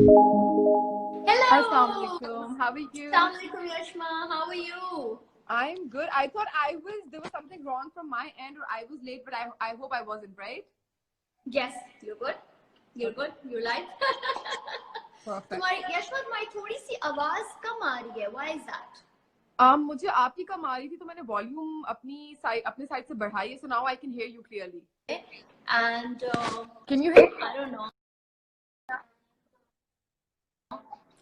Assalamu Hello. alaikum. How are you? Assalamu alaikum, Yashma. How are you? I'm good. I thought there was something wrong from my end, or I was late, but I hope I wasn't, right? Yes, you're good. You're Okay, good. You're live. perfect. तुम्हारी यशमा तुम्हारी थोड़ी सी आवाज कम आ रही है. Why is that? मुझे आपकी कम आ रही थी, तो मैंने वॉल्यूम अपने साइड से बढ़ाई है, so now I can hear you clearly. And Can you hear? I don't know.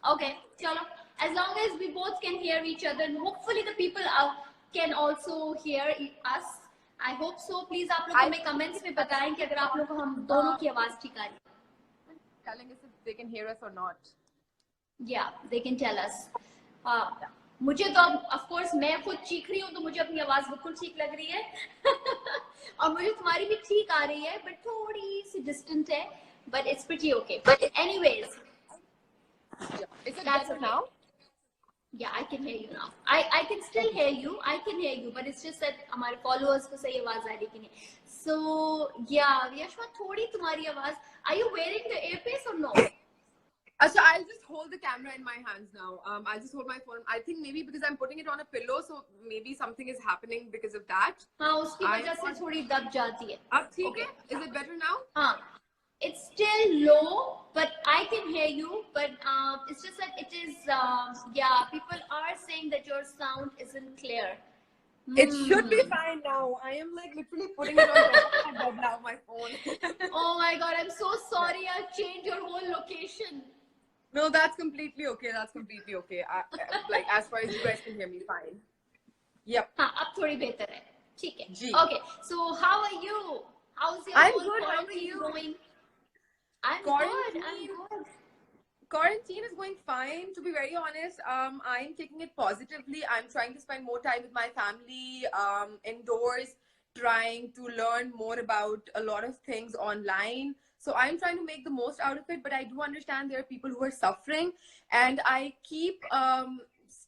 Okay, chalo. As long as we both can hear each other, and hopefully the people can also hear us. I hope so. Please आप लोग हमें comments में बताएं कि अगर आप लोग को हम दोनों की आवाज ठीक आ रही है. Telling us if they can hear us or not. Yeah, they can tell us. मुझे तो अब ऑफ कोर्स मैं खुद चीख रही हूँ, तो मुझे अपनी आवाज बिल्कुल ठीक लग रही है. और मुझे तुम्हारी भी ठीक आ रही है, बट थोड़ी सी डिस्टेंट है. But it's pretty okay. But anyways, Yeah. Is it that's better okay. now? Yeah, I can hear you now. I can still hear you. I can hear you, but it's just that हमारे followers को सही आवाज आ रही कि नहीं. So yeah, Yashma थोड़ी तुम्हारी आवाज. Are you wearing the earpiece or no? So I'll just hold the camera in my hands now. I'll just hold my phone. I think maybe because I'm putting it on a pillow, so maybe something is happening because of that. हाँ, उसकी वजह से थोड़ी दब जाती है. अब ठीक है? Is it better now? हाँ. It's still low, but I can hear you. But it's just that it is. Yeah, people are saying that your sound isn't clear. It should be fine now. I am like literally putting it on top of my bed now, my phone. Oh my god, I'm so sorry. I'll change your whole location. No, that's completely okay. That's completely okay. Like as far as you guys can hear me, fine. Yep. हाँ, अब थोड़ी बेहतर है. ठीक है. जी. Okay, so how are you? How's your I'm whole good. How are quarantine you? going? I'm good. I'm good. Quarantine is going fine, to be very honest. I'm taking it positively. I'm trying to spend more time with my family, indoors, trying to learn more about a lot of things online. So I'm trying to make the most out of it, but I do understand there are people who are suffering, and I keep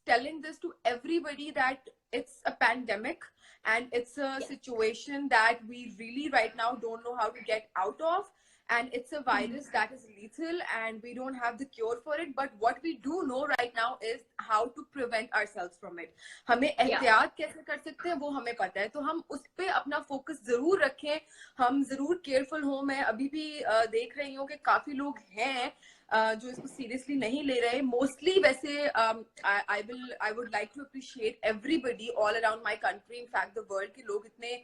telling this to everybody that it's a pandemic and it's a situation that we really right now don't know how to get out of. And it's a virus that is lethal and we don't have the cure for it, but what we do know right now is how to prevent ourselves from it. हमें एहतियात कैसे कर सकते हैं वो हमें पता है, तो हम उस पे अपना फोकस जरूर रखें, हम जरूर केयरफुल हों. मैं अभी भी देख रही हूँ कि काफी लोग हैं जो इसको सीरियसली नहीं ले रहे. मोस्टली वैसे I would like to appreciate everybody all around my country, in fact the world, के लोग इतने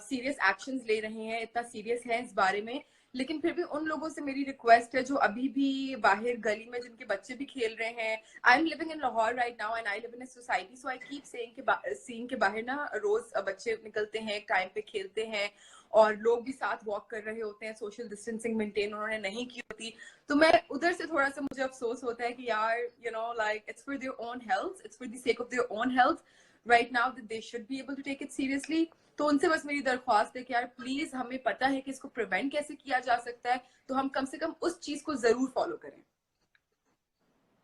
सीरियस एक्शंस ले रहे हैं, इतना सीरियस है इस बारे में. लेकिन फिर भी उन लोगों से मेरी रिक्वेस्ट है जो अभी भी बाहर गली में जिनके बच्चे भी खेल रहे हैं. I am living in Lahore right now and I live in a society, so I keep seeing के बाहर ना रोज बच्चे निकलते हैं, टाइम पे खेलते हैं और लोग भी साथ वॉक कर रहे होते हैं. सोशल डिस्टेंसिंग मेंटेन उन्होंने नहीं की होती, तो मैं उधर से थोड़ा सा मुझे अफसोस होता है कि यार you know like it's for their own health, it's for the sake of their own health right now that they should be able to take it seriously. तो उनसे बस मेरी दरख्वास्त है कि यार प्लीज, हमें पता है कि इसको प्रिवेंट कैसे किया जा सकता है, तो हम कम से कम उस चीज को जरूर फॉलो करें.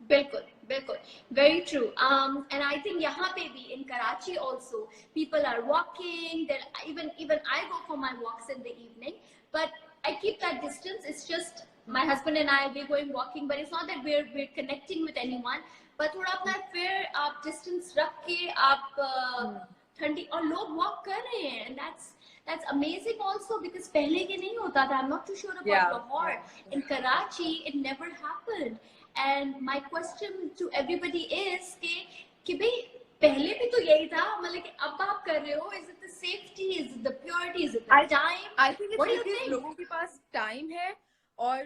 बिल्कुल बिल्कुल, very true. And I think यहाँ पे भी in Karachi also people are walking. Then even I go for my walks in the evening, but I keep that distance. It's just my husband and I, we're going walking, but it's not that we're connecting with anyone. but थोड़ा अपना फिर आप distance रख के आप ठंडी और लोग walk कर रहे हैं, and that's amazing also because पहले ये नहीं होता था. I'm not too sure about Lahore. In Karachi it never happened. And my question to everybody is कि भाई पहले भी तो यही था, मतलब कि अब आप कर रहे हो, is it the safety, is it the purity, is it the time? I think it's because लोगों के पास टाइम है. और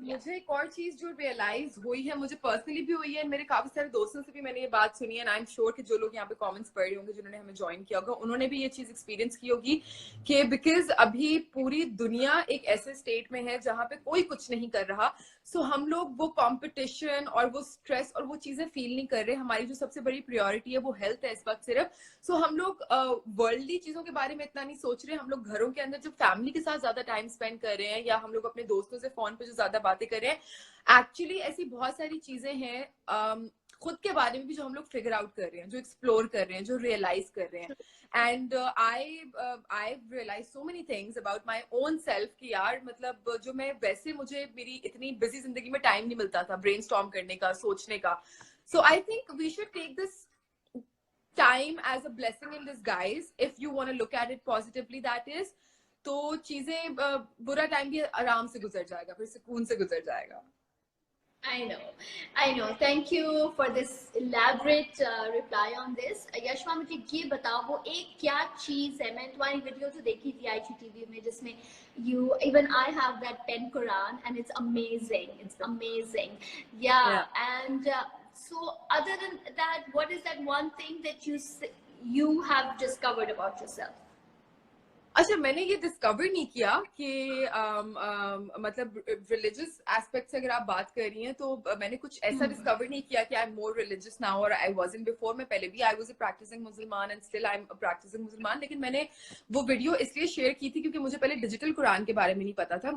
मुझे एक और चीज जो रियलाइज हुई है, मुझे पर्सनली भी हुई है, मेरे काफी सारे दोस्तों से भी मैंने ये बात सुनी है, एंड आई एम श्योर कि जो लोग यहाँ पे कमेंट्स पढ़ रहे होंगे जिन्होंने हमें ज्वाइन किया होगा उन्होंने भी ये चीज एक्सपीरियंस की होगी कि बिकॉज अभी पूरी दुनिया एक ऐसे स्टेट में है जहाँ पे कोई कुछ नहीं कर रहा, सो हम लोग वो कंपटीशन और वो स्ट्रेस और वो चीजें फील नहीं कर रहे. हमारी जो सबसे बड़ी प्रायोरिटी है वो हेल्थ है इस वक्त सिर्फ. सो हम लोग वर्ल्डली चीजों के बारे में इतना नहीं सोच रहे. हम लोग घरों के अंदर जो फैमिली के साथ ज्यादा टाइम स्पेंड कर रहे हैं, या हम लोग अपने दोस्तों से फोन पे जो ज्यादा बातें कर रहे हैं. एक्चुअली ऐसी बहुत सारी चीजें हैं खुद के बारे में भी जो हम लोग फिगर आउट कर रहे हैं, जो एक्सप्लोर कर रहे हैं, जो रियलाइज कर रहे हैं. And I realise so many things about my own self कि यार मतलब जो मैं वैसे मुझे मेरी इतनी बिजी जिंदगी में टाइम नहीं मिलता था ब्रेन स्टॉर्म करने का, सोचने का. So I think we should take this time as a blessing in disguise if you want to look at it positively, that is. तो चीजें बुरा टाइम भी आराम से गुजर जाएगा, फिर सुकून से गुजर जाएगा. I know. Thank you for this elaborate reply on this. Yashma मुझे ये बताओ वो एक क्या चीज है, मैंने तुम्हारी वीडियो तो देखी थी IGTV में जिसमें even I have that pen Quran and it's amazing. Yeah. And so other than that, what is that one thing that you have discovered about yourself? अच्छा, मैंने ये डिस्कवर नहीं किया कि मतलब रिलीजियस एस्पेक्ट से अगर आप बात कर रही हैं तो मैंने कुछ ऐसा डिस्कवर नहीं किया कि I'm more religious now और आई वाजंट बिफोर. मैं पहले भी आई वाज अ प्रैक्टिसिंग मुसलमान and still I'm a practising मुसलमान. लेकिन मैंने वो वीडियो इसलिए शेयर की थी क्योंकि मुझे पहले डिजिटल कुरान के बारे में नहीं पता था.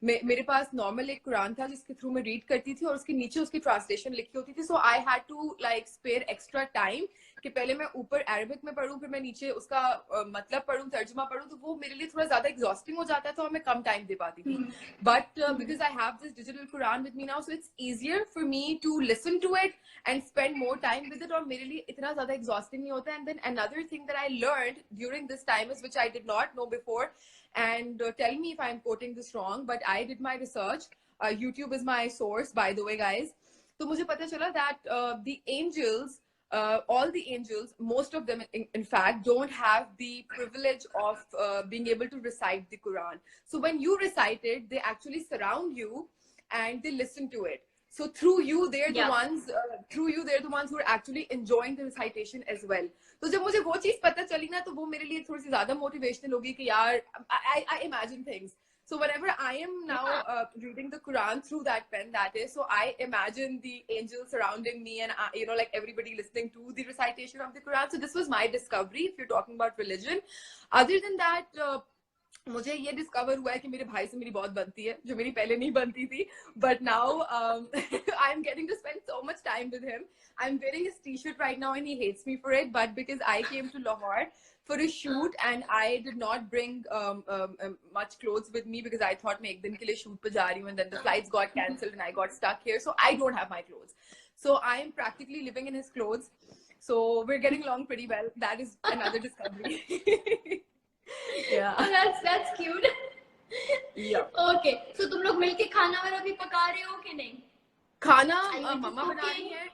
मेरे पास नॉर्मल एक कुरान था जिसके थ्रू मैं रीड करती थी और उसके नीचे उसकी ट्रांसलेशन लिखी होती थी. So I had to like spare extra time कि पहले मैं ऊपर अरबिक में पढ़ूं, फिर मैं नीचे उसका मतलब पढ़ूं, तर्जुमा पढ़ूं. तो वो मेरे लिए थोड़ा ज्यादा एग्जॉस्टिंग हो जाता था और मैं कम टाइम दे पाती थी. But because I have this digital Quran with me now, so it's easier for me to listen to it and spend more time with it. और मेरे लिए इतना ज्यादा एग्जॉस्टिंग नहीं होता. And then another thing that I learned during this time is, which I did not know before, and tell me if I'm quoting this wrong, but I did my research. YouTube is my source, by the way, guys. तो मुझे पता चला that the angels, all the angels, most of them in fact don't have the privilege of being able to recite the Quran. So when you recite it, they actually surround you and they listen to it. So through you they're the ones who are actually enjoying the recitation as well. तो जब मुझे वो चीज पता चली ना तो वो मेरे लिए थोड़ी सी ज्यादा मोटिवेशनल होगी कि यार I imagine things. So whenever I am now reading the Quran through that pen, that is, so I imagine the angels surrounding me and like everybody listening to the recitation of the Quran. So this was my discovery if you're talking about religion. Other than that, मुझे ये discover हुआ है कि मेरे भाई से मेरी बहुत बनती है, जो मेरी पहले नहीं बनती थी. But now I'm getting to spend so much time with him. I'm wearing his T-shirt right now and he hates me for it, but because I came to Lahore for a shoot and I did not bring much clothes with me because I thought मैं एक दिन के लिए shoot पे जा रही हूँ and then the flights got cancelled and I got stuck here, so I don't have my clothes. So I am practically living in his clothes. So we're getting along pretty well. That is another discovery. Yeah. That's cute. Yeah. Okay. So तुम लोग मिलके खाना वाला भी पका रहे हो कि नहीं? खाना मम्मा बना रही है.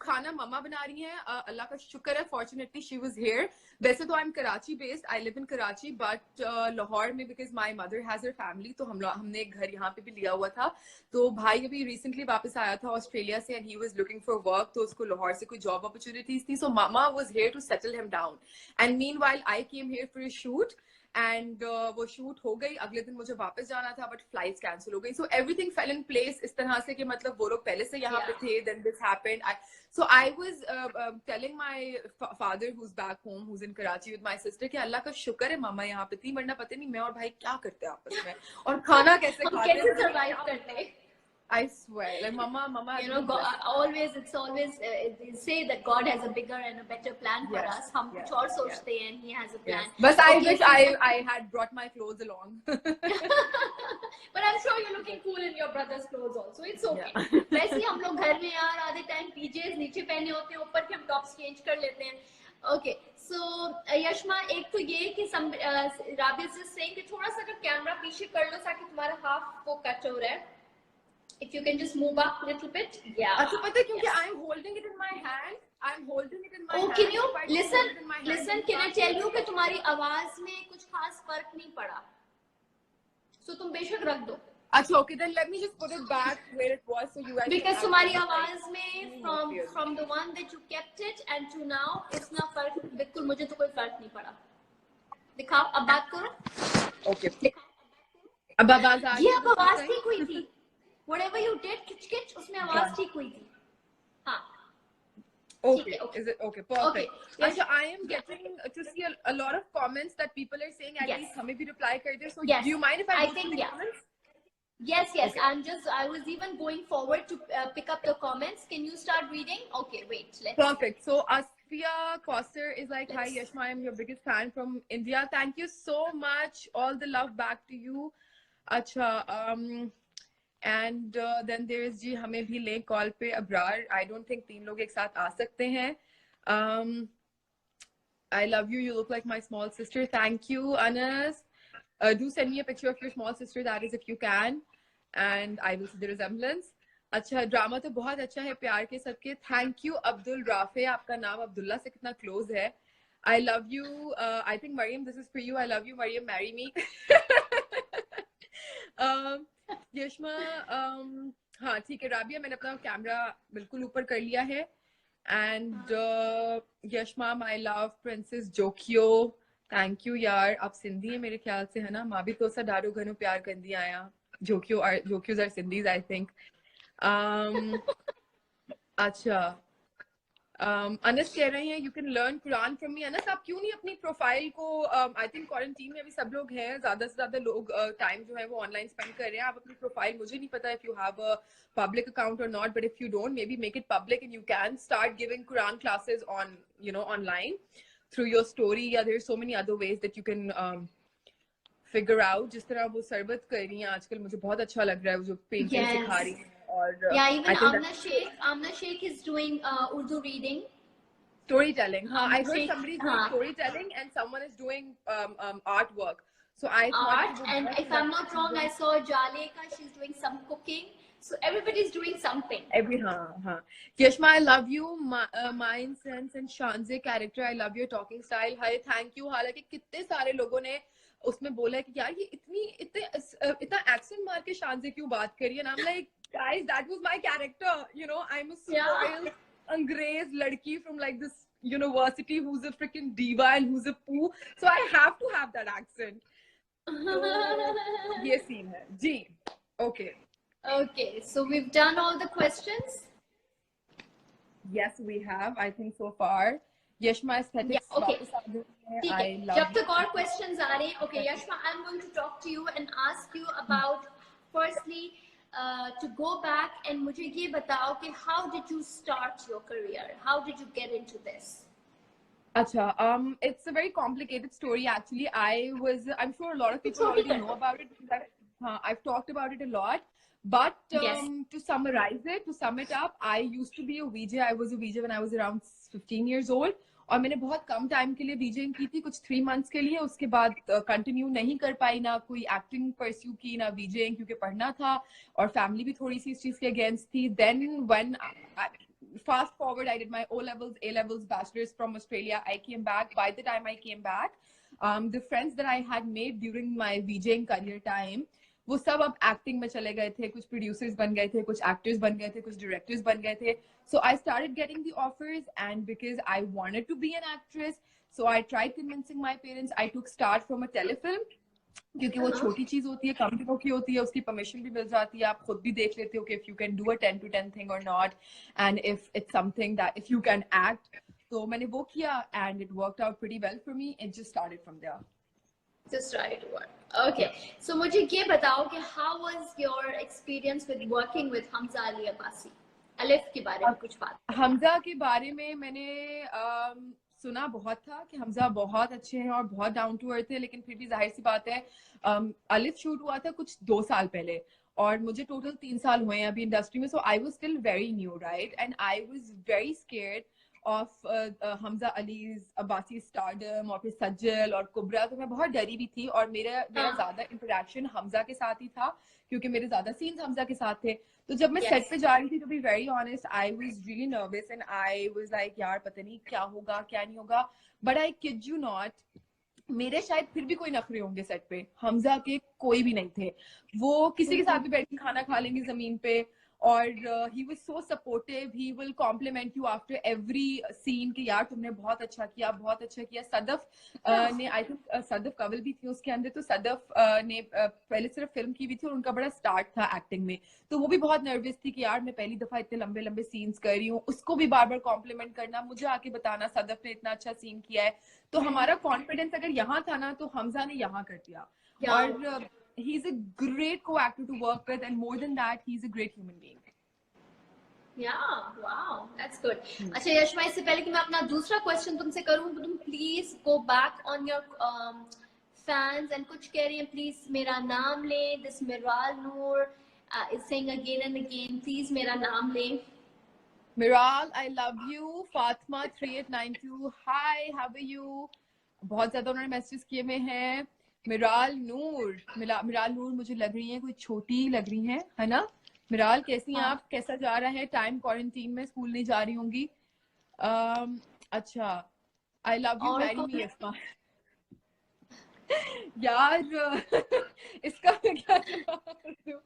खाना मम्मा बना रही हैं. अल्लाह का शुक्र है, फॉर्चुनेटली शी वाज हियर. वैसे तो I am Karachi based, I live in Karachi, but Lahore में because my mother has her family, तो हमने एक घर यहाँ पे भी लिया हुआ था. तो भाई अभी रिसेंटली वापस आया था ऑस्ट्रेलिया से and he was looking for work, तो उसको लाहौर से कोई जॉब अपॉर्चुनिटीज थी. सो मामा was here to settle him down and meanwhile I came here for a shoot and वो शूट हो गई. अगले दिन मुझे वापस जाना था बट फ्लाइट्स कैंसिल हो गई. So everything fail in place इस तरह से कि मतलब वो लोग पहले से यहाँ पे थे. Then this happened. So I was telling my father who's back home, who's in Karachi with my sister, कि अल्लाह का शुक्र है मामा यहाँ पे थी, वरना पता नहीं मैं और भाई क्या करते आपस में और खाना कैसे खाते, कैसे survive करते. I swear, like mama, always it's always they say that God has a bigger and a better plan for us. हम कुछ और सोचते हैं and He has a plan. But I wish I had brought my clothes along. But I'm sure you're looking cool in your brother's clothes also. It's okay. वैसे हम लोग घर में यार आधे टाइम PJs नीचे पहने होते हैं, ऊपर के हम टॉप्स चेंज कर लेते हैं. Okay, so यशमा, एक तो ये कि राबिया is saying कि थोड़ा सा अगर कैमरा पीछे कर लो ताकि तुम्हारा हाफ वो कट हो रहा है. If you can just move up a little bit. Yeah. अच्छा पता है क्योंकि I'm holding it in my hand. I'm holding it in my hand. Oh, can you listen? Can I tell you कि तुम्हारी आवाज में कुछ खास फर्क नहीं पड़ा. So तुम बेशक रख दो. अच्छा okay, then let me just put it back where it was so you guys. Because तुम्हारी आवाज में from the one that you kept it and to now इतना फर्क बिल्कुल मुझे तो कोई फर्क नहीं पड़ा. दिखाओ, अब बात करो. Okay. अब आवाज आ रही है. ये अब आवाज ठीक हुई थी. Whatever you did, किच उसमें आवाज ठीक हुई थी. हाँ. Okay. Is it okay? Perfect. Okay. So I am getting to see a lot of comments that people are saying. At least हमें भी reply कर दे. So do you mind if I think comments? Yes, yes. Okay. I was even going forward to pick up the comments. Can you start reading? Okay, wait. Perfect. So Asfia Koster is like, hi Let's. Yashma, I'm your biggest fan from India. Thank you so much. All the love back to you. Acha, and then there is जी हमें भी ले call पे Abrar. I don't think तीन लोग एक साथ आ सकते हैं. Um, I love you. You look like my small sister. Thank you, Anas. Do send me a picture of your small sister, that is, if you can, and I will see the resemblance. अच्छा drama तो बहुत अच्छा है प्यार के सबके. Thank you Abdul Rafe. आपका नाम अब्दुल्ला से कितना क्लोज है. I love you. I think Mariam, this is for you. I love you, Mariam. Marry me. Yashma, हाँ ठीक है. राबिया, मैंने अपना कैमरा बिल्कुल ऊपर कर लिया है. And Yashma, my love, Princess Jokyo. Thank you यार. आप सिंधी है मेरे ख्याल से, है ना. माँ भी तो सा डारो घनो प्यार कर दिया आया. जोक्योज आर सिंधीज आई थिंक. अच्छा, अनस कह रहे हैं you can learn Quran from me. Anas, आप क्यों नहीं अपनी प्रोफाइल को, आई थिंक क्वारंटीन में अभी सब लोग हैं, ज्यादा से ज्यादा लोग टाइम जो है वो ऑनलाइन स्पेंड कर रहे हैं. आप अपनी प्रोफाइल, मुझे नहीं पता if you have a public account or not, but if you don't, maybe make it public and you can start giving Quran classes on, you know, online through your story. Yeah, there's so many other ways that you can figure out. जिस तरह वो सरबत कर रही हैं आजकल, मुझे बहुत अच्छा लग रहा है वो जो पेंटिंग सिखा रही हैं. और Yeah, even I think Amna Sheikh is doing Urdu reading. Storytelling. Huh? I Amna heard Sheikh, somebody's doing storytelling and someone is doing artwork. So I thought art, and if I'm not wrong, I saw Jaleka. She's doing some cooking. So everybody's doing something. Every Yashma, I love you. Mind sense and Shanze character. I love your talking style. Hi, thank you. हालांकि कितने सारे लोगों ने उसमें बोला है कि यार ये इतना accent मार के शानजे क्यों बात करी है. And I'm like, guys, that was my character. You know, I'm a spoiled, अंग्रेज लड़की from like this university who's a freaking diva and who's a poo. So I have to have that accent. So ये scene है जी. Okay. Okay, so we've done all the questions. Yes, we have. I think so far. Yashma aesthetics. Yeah, okay. I love जब तक और questions आ रहे हैं, okay, Yashma, I'm going to talk to you and ask you about, firstly, to go back and मुझे ये बताओ कि how did you start your career? How did you get into this? Acha, it's a very complicated story actually. I'm sure a lot of people already know about it. I've talked about it a lot. But to summarize it, to sum it up, I used to be a VJ. I was a VJ when I was around 15 years old. और मैंने बहुत कम time के लिए VJing की थी, कुछ 3 months के लिए. उसके बाद कंटिन्यू नहीं कर पाई, ना कोई एक्टिंग परस्यू की, ना VJing, क्योंकि पढ़ना था और फैमिली भी थोड़ी सी इस चीज के अगेंस्ट थी. Then when fast forward, I did my O-levels, A-levels, bachelor's from Australia. I came back. By the time I came back, the friends that I had made during my VJing career time, वो सब अब acting में चले गए थे. कुछ producers बन गए थे, कुछ एक्टर्स बन गए थे, कुछ डायरेक्टर्स बन गए थे. So I started getting the offers, and because I wanted to be an actress, so I tried convincing my parents. I took start from a telefilm, क्योंकि वो छोटी चीज होती है, कम दिनों की होती है, उसकी परमिशन भी मिल जाती है, आप खुद भी देख लेते हो कि if you can do a 10 to 10 thing or not, and if it's something that if you can act. तो मैंने वो किया and it worked out pretty well for me. It just started from there. Just started to work. Okay. So मुझे ये बताओ कि how was your experience with working with Hamza Ali Abbasi? अलिफ के बारे में कुछ बात. हमजा के बारे में मैंने सुना बहुत था कि हमजा बहुत अच्छे हैं और बहुत डाउन टू अर्थ है, लेकिन फिर भी जाहिर सी बात है, अलिफ शूट हुआ था कुछ 2 साल पहले और मुझे टोटल 3 साल हुए हैं अभी इंडस्ट्री में. So I was still very new, right, and I was very scared of Hamza Ali's Abbasi stardom और फिर सज्जल और कुबरा. तो मैं बहुत डरी भी थी और मेरा ज्यादा इंटरेक्शन हमजा के साथ ही था क्योंकि मेरे ज्यादा सीन्स हमजा के साथ थे. तो जब मैं सेट पे जा रही थी, to be very honest, I was really nervous and I was like यार पता नहीं क्या होगा क्या नहीं होगा. But I kid you not, मेरे शायद फिर भी कोई नखरे होंगे सेट पे, हमजा के कोई भी नहीं थे. वो किसी के साथ भी बैठ के खाना खा लेंगे जमीन पे, और he was so supportive. He will compliment you after every scene कि यार तुमने बहुत अच्छा किया, बहुत अच्छा किया. सदफ ने, आई थिंक सदफ कवल भी थी उसके अंदर, तो सदफ ने पहले सिर्फ फिल्म की भी थी और उनका बड़ा स्टार्ट था एक्टिंग में. तो वो भी बहुत नर्वस थी कि यार मैं पहली दफा इतने लंबे लंबे सीन्स कर रही हूँ, उसको भी बार बार कॉम्प्लीमेंट करना, मुझे आके बताना सदफ ने इतना अच्छा सीन किया है. तो हमारा कॉन्फिडेंस अगर यहाँ था ना, तो हमजा ने यहाँ कर दिया. और he's a great co-actor to work with, and more than that, he's a great human being. Yeah, wow, that's good. अच्छा यशमा, इससे पहले कि मैं अपना दूसरा क्वेश्चन तुमसे करूं, तुम please go back on your fans and कुछ कह रही हैं, प्लीज मेरा नाम लें. This मिराल Noor is saying again and again, please मेरा नाम लें. Miral, I love you. Fatma 3892, hi, how are you? बहुत ज्यादा उन्होंने मैसेज किए में हैं. मिराल नूर मुझे लग रही है कोई छोटी लग रही है ना? मिराल कैसी हैं आप? कैसा जा रहा है टाइम? क्वारंटीन में स्कूल नहीं जा रही होंगी. अच्छा, I love you, marry me Yasma. यार इसका मैं क्या जवाब दूं?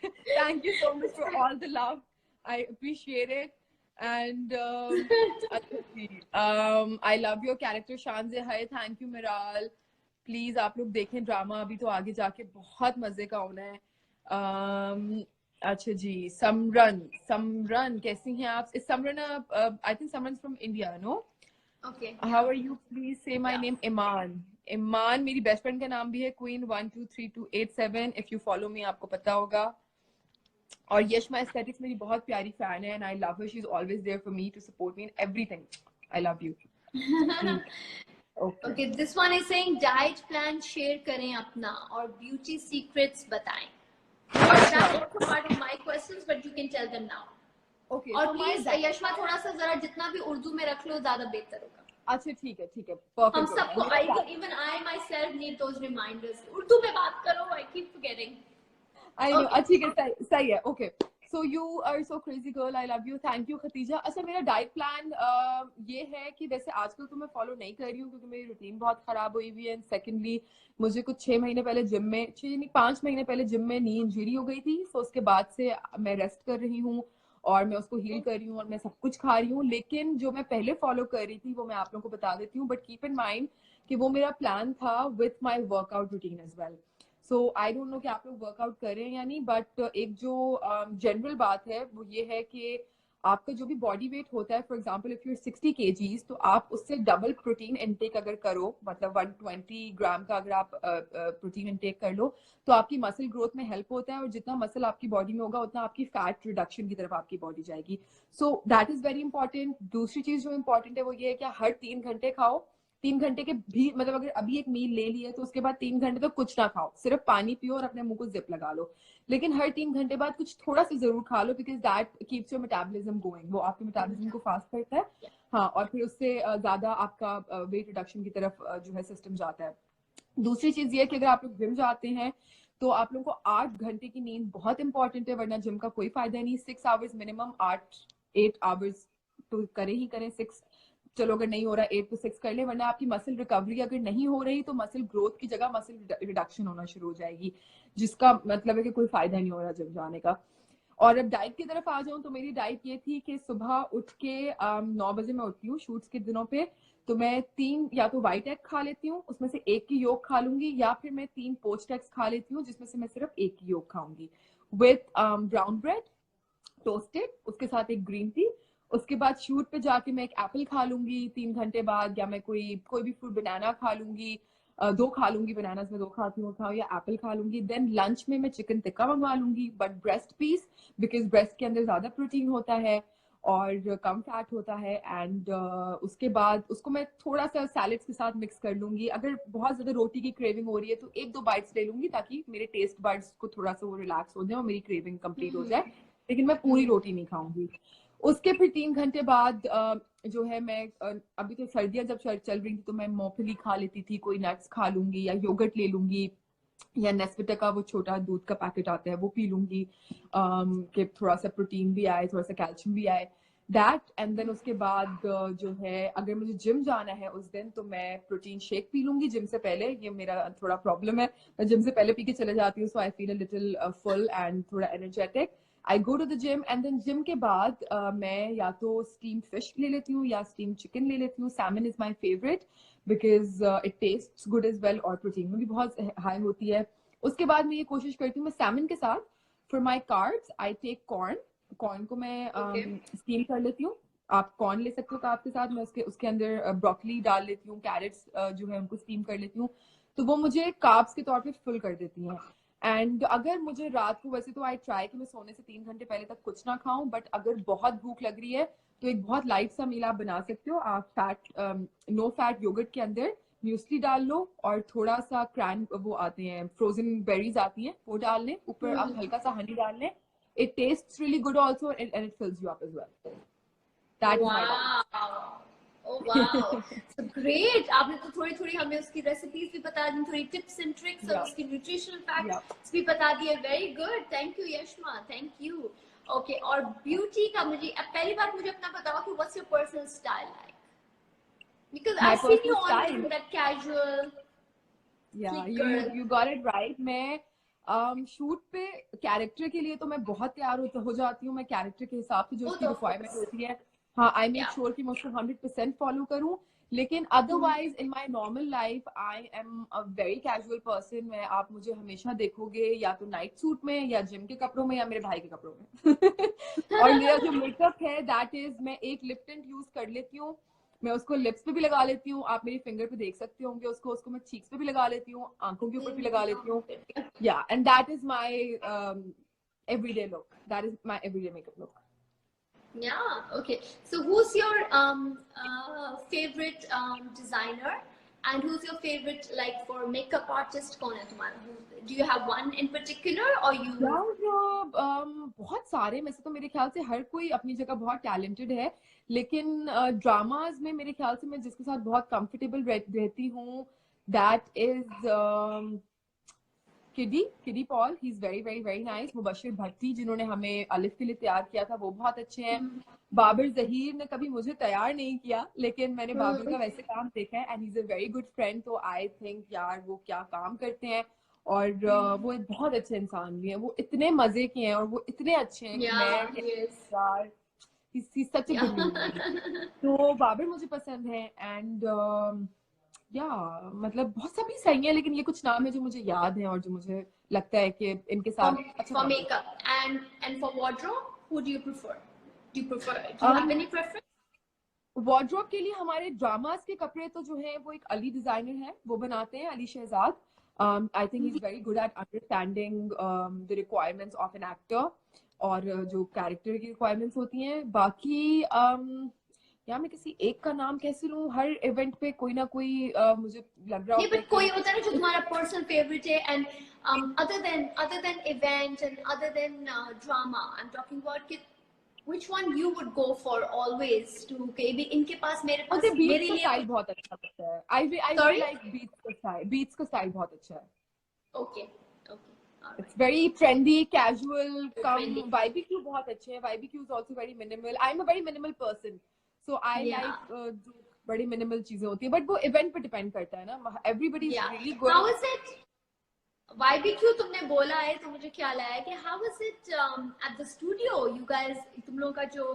Thank you so much for all the love, I appreciate it. And I love your character Shanze. Hi, thank you Miral. Please आप लोग देखें ड्रामा, अभी तो आगे जाके बहुत मजे का होना है. अच्छा जी, समरन कैसी हैं आप? Is Samran I think Samran's from India, no? Okay. How are you? Please say my name. Iman मेरी बेस्ट फ्रेंड का नाम भी है. Queen 123287. If you follow me आपको पता होगा. और यशमा एस्थेटिक्स मेरी बहुत प्यारी फैन है, and I love her. She is always there for me to support me in everything. I love you. Okay, this one is saying diet plan share करें अपना और ब्यूटी सीक्रेट्स बताएं. That's also part of my questions, but you can tell them now. Okay. और please Yashma थोड़ा सा जरा जितना भी उर्दू में रख लो, ज्यादा बेहतर होगा. अच्छा ठीक है परफेक्ट. हम सबको even I myself need those reminders. Urdu में बात करो, I keep forgetting. I know. ठीक है, सही है. Okay. So you are so crazy girl. I love you. Thank you Khatija. अच्छा, मेरा डाइट प्लान ये है कि वैसे आजकल तो मैं फॉलो नहीं कर रही हूँ क्योंकि मेरी रूटीन बहुत खराब हुई हुई है. एंड सेकेंडली मुझे कुछ 6 महीने पहले जिम में 5 महीने पहले जिम में नी इंजरी हो गई थी. सो उसके बाद से मैं रेस्ट कर रही हूँ और मैं उसको हील कर रही हूँ और मैं सब कुछ खा रही हूँ. लेकिन जो मैं पहले फॉलो कर रही थी वो मैं आप लोगों को बता देती हूँ. बट कीप इन माइंड कि वो मेरा प्लान था with my workout routine as well. So I don't know कि आप लोग वर्कआउट कर रहे हैं या नहीं, बट एक जो जनरल बात है वो ये है कि आपका जो भी बॉडी वेट होता है, for example if you 60 kgs, तो आप उससे डबल प्रोटीन इनटेक अगर करो, मतलब 120 ग्राम का अगर आप प्रोटीन इनटेक कर लो, तो आपकी मसल ग्रोथ में हेल्प होता है. और जितना मसल आपकी बॉडी में होगा उतना आपकी फैट रिडक्शन की तरफ आपकी बॉडी जाएगी. So that is very important. दूसरी चीज जो इंपॉर्टेंट है वो ये है कि हर 3 घंटे खाओ. 3 घंटे के भी मतलब अगर अभी एक मील ले ली है तो उसके बाद 3 घंटे तो कुछ ना खाओ, सिर्फ पानी पियो और अपने मुंह को जिप लगा लो. लेकिन हर 3 घंटे बाद कुछ थोड़ा सा जरूर खा लो, because that keeps your metabolism going. वो आपके मेटाबॉलिज्म को फास्ट करता है. हाँ, और फिर उससे ज्यादा आपका वेट रिडक्शन की तरफ जो है सिस्टम जाता है. दूसरी चीज ये है कि अगर आप लोग जिम जाते हैं तो आप लोगों को 8 घंटे की नींद बहुत इंपॉर्टेंट है, वरना जिम का कोई फायदा नहीं. 6 आवर्स मिनिमम, 8 आवर्स तो करें ही करें. 6 चलो अगर नहीं हो रहा 8 to 6 कर ले, वरना आपकी मसल रिकवरी अगर नहीं हो रही तो मसल ग्रोथ की जगह मसल रिडक्शन होना शुरू हो जाएगी, जिसका मतलब है कि कोई फायदा नहीं हो रहा जिम जाने का. और अब डाइट की तरफ आ जाऊं तो मेरी डाइट ये थी कि सुबह उठ के 9 बजे मैं उठती हूँ शूट्स के दिनों पे, तो मैं 3 या तो व्हाइट एग खा लेती हूँ, उसमें से 1 की योक खा लूंगी, या फिर मैं 3 पोच्ड एग्स खा लेती हूँ जिसमें से मैं सिर्फ 1 की योक खाऊंगी, विथ ब्राउन ब्रेड टोस्टेड, उसके साथ एक ग्रीन टी. उसके बाद शूट पे जाके मैं एक एप्पल खा लूंगी 3 घंटे बाद, या मैं कोई भी फ्रूट, बनाना खा लूंगी, 2 खा लूंगी, बनाना में 2 खाती हूँ, या एप्पल खा लूंगी. देन लंच में मैं चिकन टिक्का मंगवा लूंगी, but breast piece, because breast के अंदर ज्यादा प्रोटीन होता है और कम फैट होता है. एंड उसके बाद उसको मैं थोड़ा सा सैलेड्स के साथ मिक्स कर लूंगी. अगर बहुत ज्यादा रोटी की क्रेविंग हो रही है तो 1-2 बाइट्स ले लूंगी ताकि मेरे टेस्ट बड्स को थोड़ा सा वो रिलैक्स हो जाए और मेरी क्रेविंग कंप्लीट हो जाए. लेकिन मैं पूरी रोटी नहीं खाऊंगी. उसके फिर 3 घंटे बाद जो है मैं अभी तो सर्दियां जब चल रही थी तो मैं मूंगफली खा लेती थी, कोई नट्स खा लूंगी, या योगर्ट ले लूंगी, या नेस्विटा का वो छोटा दूध का पैकेट आता है वो पी लूंगी, कि थोड़ा सा प्रोटीन भी आए, थोड़ा सा कैल्शियम भी आए, दैट. एंड देन उसके बाद जो है अगर मुझे जिम जाना है उस दिन तो मैं प्रोटीन शेक पी लूंगी जिम से पहले. ये मेरा थोड़ा प्रॉब्लम है, मैं जिम से पहले पी के चले जाती हूँ, so I feel a little full and थोड़ा energetic. I go to the gym and then gym के बाद मैं या तो स्टीम फिश ले लेती हूँ या स्टीम चिकन ले लेती हूँ. Salmon is my favourite because it taste good as well और प्रोटीन में भी बहुत हाई होती है. उसके बाद मैं ये कोशिश करती हूँ मैं सैमन के साथ for my carbs I take corn को मैं स्टीम कर लेती हूँ. आप कॉर्न ले सकते हो कार्ब के साथ. मैं उसके अंदर ब्रोकली डाल लेती हूँ, कैरेट्स जो है उनको स्टीम कर लेती हूँ. तो वो मुझे कार्ब्स के तौर पे फिल कर देती हैं। एंड अगर मुझे रात को, वैसे तो आई ट्राई कि मैं सोने से 3 घंटे पहले तक कुछ ना खाऊं, बट अगर बहुत भूख लग रही है तो एक बहुत लाइट सा मील आप बना सकते हो। आप नो फैट योगर्ट के अंदर म्यूसली डाल लो और थोड़ा सा क्रैन, वो आते हैं फ्रोजन बेरीज आती हैं, वो डाल लें, ऊपर आप हल्का सा हनी डाल लें। It tastes really good also and it fills you up as well. That is my wow, oh wow, so great. आपने तो थोड़ी थोड़ी हमें उसकी रेसिपीज भी बता दी, थोड़ी टिप्स एंड ट्रिक्स और उसकी न्यूट्रिशनल फैक्ट्स भी बता दिए। Very good, thank you Yashma, thank you. Okay, और ब्यूटी का मुझे अब पहली बात मुझे अपना बताओ कि what's your personal style like, because I my have seen you personal always style. In that casual या sleek you girl. You got it right. मैं शूट पे कैरेक्टर के लिए तो मैं बहुत तैयार हो जाती हूँ। मैं कैरेक्टर के हिसाब से जो उसकी रिक्वायरमेंट होती है, हाँ, आई मेक श्योर कि मैं उसको 100% फॉलो करूँ। लेकिन otherwise in my normal life I am a very casual person. मैं, आप मुझे हमेशा देखोगे या तो नाइट सूट में या जिम के कपड़ों में या मेरे भाई के कपड़ों में और मेरा जो मेकअप है दैट इज, मैं एक लिप टिंट यूज कर लेती हूँ, मैं उसको लिप्स पे भी लगा लेती हूँ, आप मेरी फिंगर पे देख सकते होंगे उसको, मैं चीक्स पे भी लगा लेती हूँ, आंखों के ऊपर भी लगा लेती हूँ। या and that is my everyday look. That is my everyday makeup look. Yeah, okay. So who's your favorite designer, and who's your favorite like for makeup artist? कौन है तुम्हारा? Do you have one in particular or you? यार बहुत सारे में से तो मेरे ख्याल से हर कोई अपनी जगह बहुत टैलेंटेड है, लेकिन ड्रामाज में मेरे ख्याल से मैं जिसके साथ बहुत कंफर्टेबल रहती हूँ that is Kiddy Paul. He is very very very nice. Mubashir Bhatti जिन्होंने हमें अलिफ के लिए तैयार किया था, वो बहुत अच्छे हैं। बाबर जहीर ने कभी मुझे तैयार नहीं किया, लेकिन मैंने बाबर का वैसे काम देखा है and he is a very good friend. तो आई थिंक यार वो क्या काम करते हैं, और वो एक बहुत अच्छे इंसान भी हैं। वो इतने मजे के हैं और वो इतने अच्छे हैं कि मैं यार he's such a good human being। तो बाबर मुझे पसंद है एंड या मतलब बहुत सभी सही है, लेकिन ये कुछ नाम है जो मुझे याद है और जो मुझे लगता है कि इनके साथ अच्छा for काम makeup and for wardrobe, who do you prefer? Do you have any preference? Wardrobe के लिए हमारे ड्रामास के कपड़े तो जो है वो एक अली डिजाइनर है, वो बनाते हैं, Ali Shahzad. I think he is very good at understanding the requirements of an actor और जो कैरेक्टर की रिक्वायरमेंट्स होती हैं। बाकी या मैं किसी एक का नाम कैसे लूं, हर इवेंट पे कोई ना कोई मुझे लग रहा नहीं, होता है but कोई कि होता है ना जो तुम्हारा पर्सनल फेवरेट है, and other than event and other than drama, I'm talking about कि which one you would go for always to के भी इनके पास मुझे बीट्स मेरे का लिए स्टाइल बहुत अच्छा लगता है। I really sorry, like beats का स्टाइल बहुत अच्छा है। okay, all It's right, very trendy, casual, trendy, come YBQ बहुत अच्छे हैं। YBQ is also very minimal. I'm a very minimal person, so I yeah, like जो बड़ी minimal चीजें होती है, but वो event पे depend करता है ना। Everybody is yeah. really good. How is it? YBQ तुमने बोला है तो मुझे ख्याल आया कि how was it at the studio? You guys, तुम लोगों का जो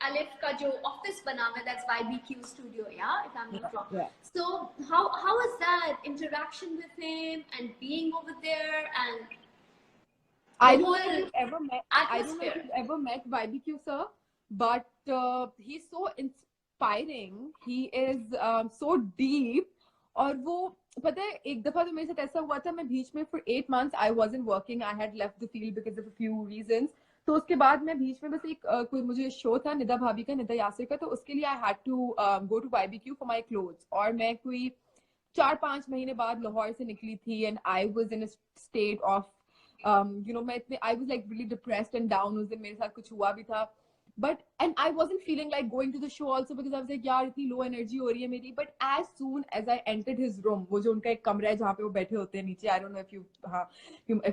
अलिफ का जो ऑफिस बना हुआ है, that's YBQ studio, yeah, if I'm not wrong. Yeah. So how was that interaction with him and being over there and I the don't know if whole you've ever met. I don't know if atmosphere? you've ever met YBQ sir, but he's so inspiring. He is so deep. और वो पता है, एक दफा तो मेरे साथ ऐसा हुआ था, मैं बीच में for 8 months I wasn't working. I had left the field because of a few reasons. तो उसके बाद मैं बीच में बस एक कोई मुझे शो था निदा भाभी का, निदा यासिर का, तो उसके लिए I had to go to YBQ for my clothes। और मैं कोई 4-5 महीने बाद लाहौर से निकली थी and I was in a state of मैं इतने I was like really depressed and down। उस दिन मेरे साथ कुछ हुआ भी था, and I wasn't feeling like going to the show also because I was like यार इतनी low energy हो रही है मेरी। But as soon as I entered his room, वो जो उनका एक कमरा है जहाँ पे वो बैठे होते हैं नीचे, I don't know if